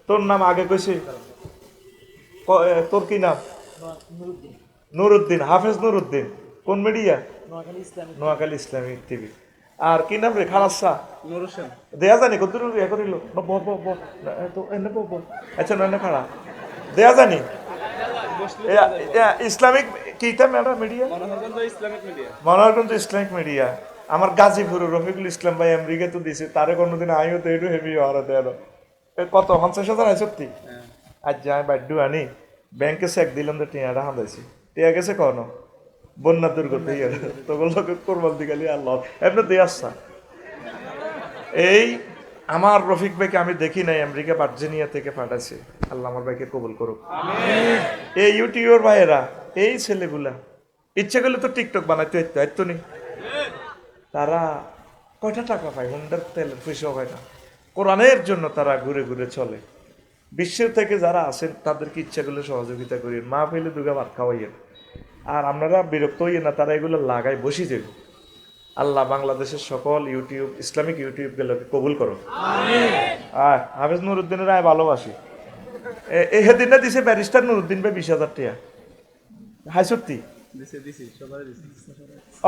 তোর নাম আগে কইছি, তোর কি নাম? নুরুদ্দিন, হাফেজ নুরুদ্দিন। কোন মিডিয়া? Noakhali Islamic TV. আর কি নাম রে? খালাসা দেয়া জানি কত ইয়ে করিল। আচ্ছা নয় খাড়া দেয়া জানি ইসলামিক কিটা madam media, Manoharganj Islamic media. আমার গাজীপুর রফিকুল ইসলাম ভাই আমেরিকা তো দিছে, তারে কোনোদিন আইও তো একটু হেভি হওয়ার দেয়। কত 50,000 হয় সত্যি? আজ যাই বাড্ডু আনি ব্যাংকে চেক দিলাম তো টিয়াটা হাঁদাইছি, টিয়া গেছে কখনো বন্যা দুর্গত তোগুলোকে কোরবাল দিগালি আল্লাহ এমনি দিয়ে আসছা। এই আমার রফিক ভাইকে আমি দেখি নাই, আমেরিকা ভার্জিনিয়া থেকে পাঠাইছে, আল্লাহ আমার ভাইকে কবুল করুক। এই ইউটিউবের ভাইয়েরা, এই ছেলেগুলা ইচ্ছে করলে তো টিকটক বানাইতে হইতো নেই, তারা কয়টা টাকা পায়, হুন্ডার তেলের পয়সা হয় না, কোরআনের জন্য তারা ঘুরে ঘুরে চলে। বিশ্বের থেকে যারা আছেন তাদেরকে ইচ্ছা করলে সহযোগিতা করি, মা পেলে দুগা ভাত খাওয়াইয়েন। আর আপনারা বিরক্ত হইয়ে না, তারা এগুলো লাগায় বসি যাব। আল্লাহ বাংলাদেশের সকল ইউটিউব ইসলামিক ইউটিউবগুলোকে কবুল করো। হাফেজ নুরুদ্দিনের আয় ভালোবাসি। এদিন না দিছে ব্যারিস্টার নুরুদ্দিন ভাই 20,000 টাকা। হাই সত্যি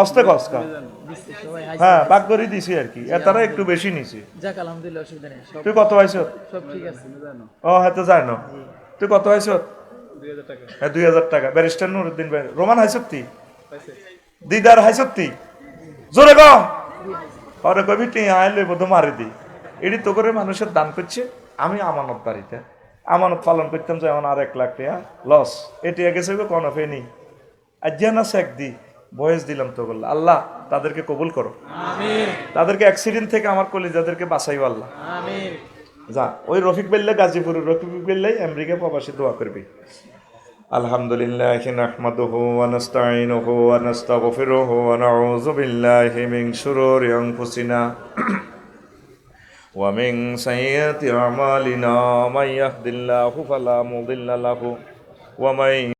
অস্তে কস্কা, হ্যাঁ বাক করে দিছি আর কি, তারা একটু বেশি নিছি। তুই কত পাইছ? ও হ্যাঁ তো জানো, তুই কত পাইছ? 2,000 টাকা। ব্যারিস্টার নুরুদ্দিন ভাই। রোমান হাই সত্যি, দিদার হাই সত্যি, জোরে কে কবি টিয়া আইলে বোধ মারি দিই। এটি তো করে মানুষের দান করছে। আমি আমানত বাড়িতে আমানত পালন করতাম, যেমন আর 1 লাখ টাকা লস, এটি গেছে কোন ফেনি আজ্ঞা চেক দি বয়স দিলাম তো বললো। আল্লাহ তাদেরকে কবুল করো, তাদেরকে অ্যাক্সিডেন্ট থেকে আমার কলিজাদেরকে বাঁচাইও আল্লাহ। যা ওই রফিক বেল্লে, গাজীপুরের রফিক বেল্লাই আমেরিকা প্রবাসী দোয়া করবি। আলহামদুলিল্লাহি নাহমাদুহু ওয়া নাস্তাঈনুহু ওয়া নাস্তাগফিরুহু ওয়া নাউযু বিল্লাহি মিন শুরুরি আনফুসিনা ওয়া মিন সাইয়্যাতি আমালিনা মান ইয়াহদিল্লাহু ফালা মুদিল্লা লাহু ওয়া মান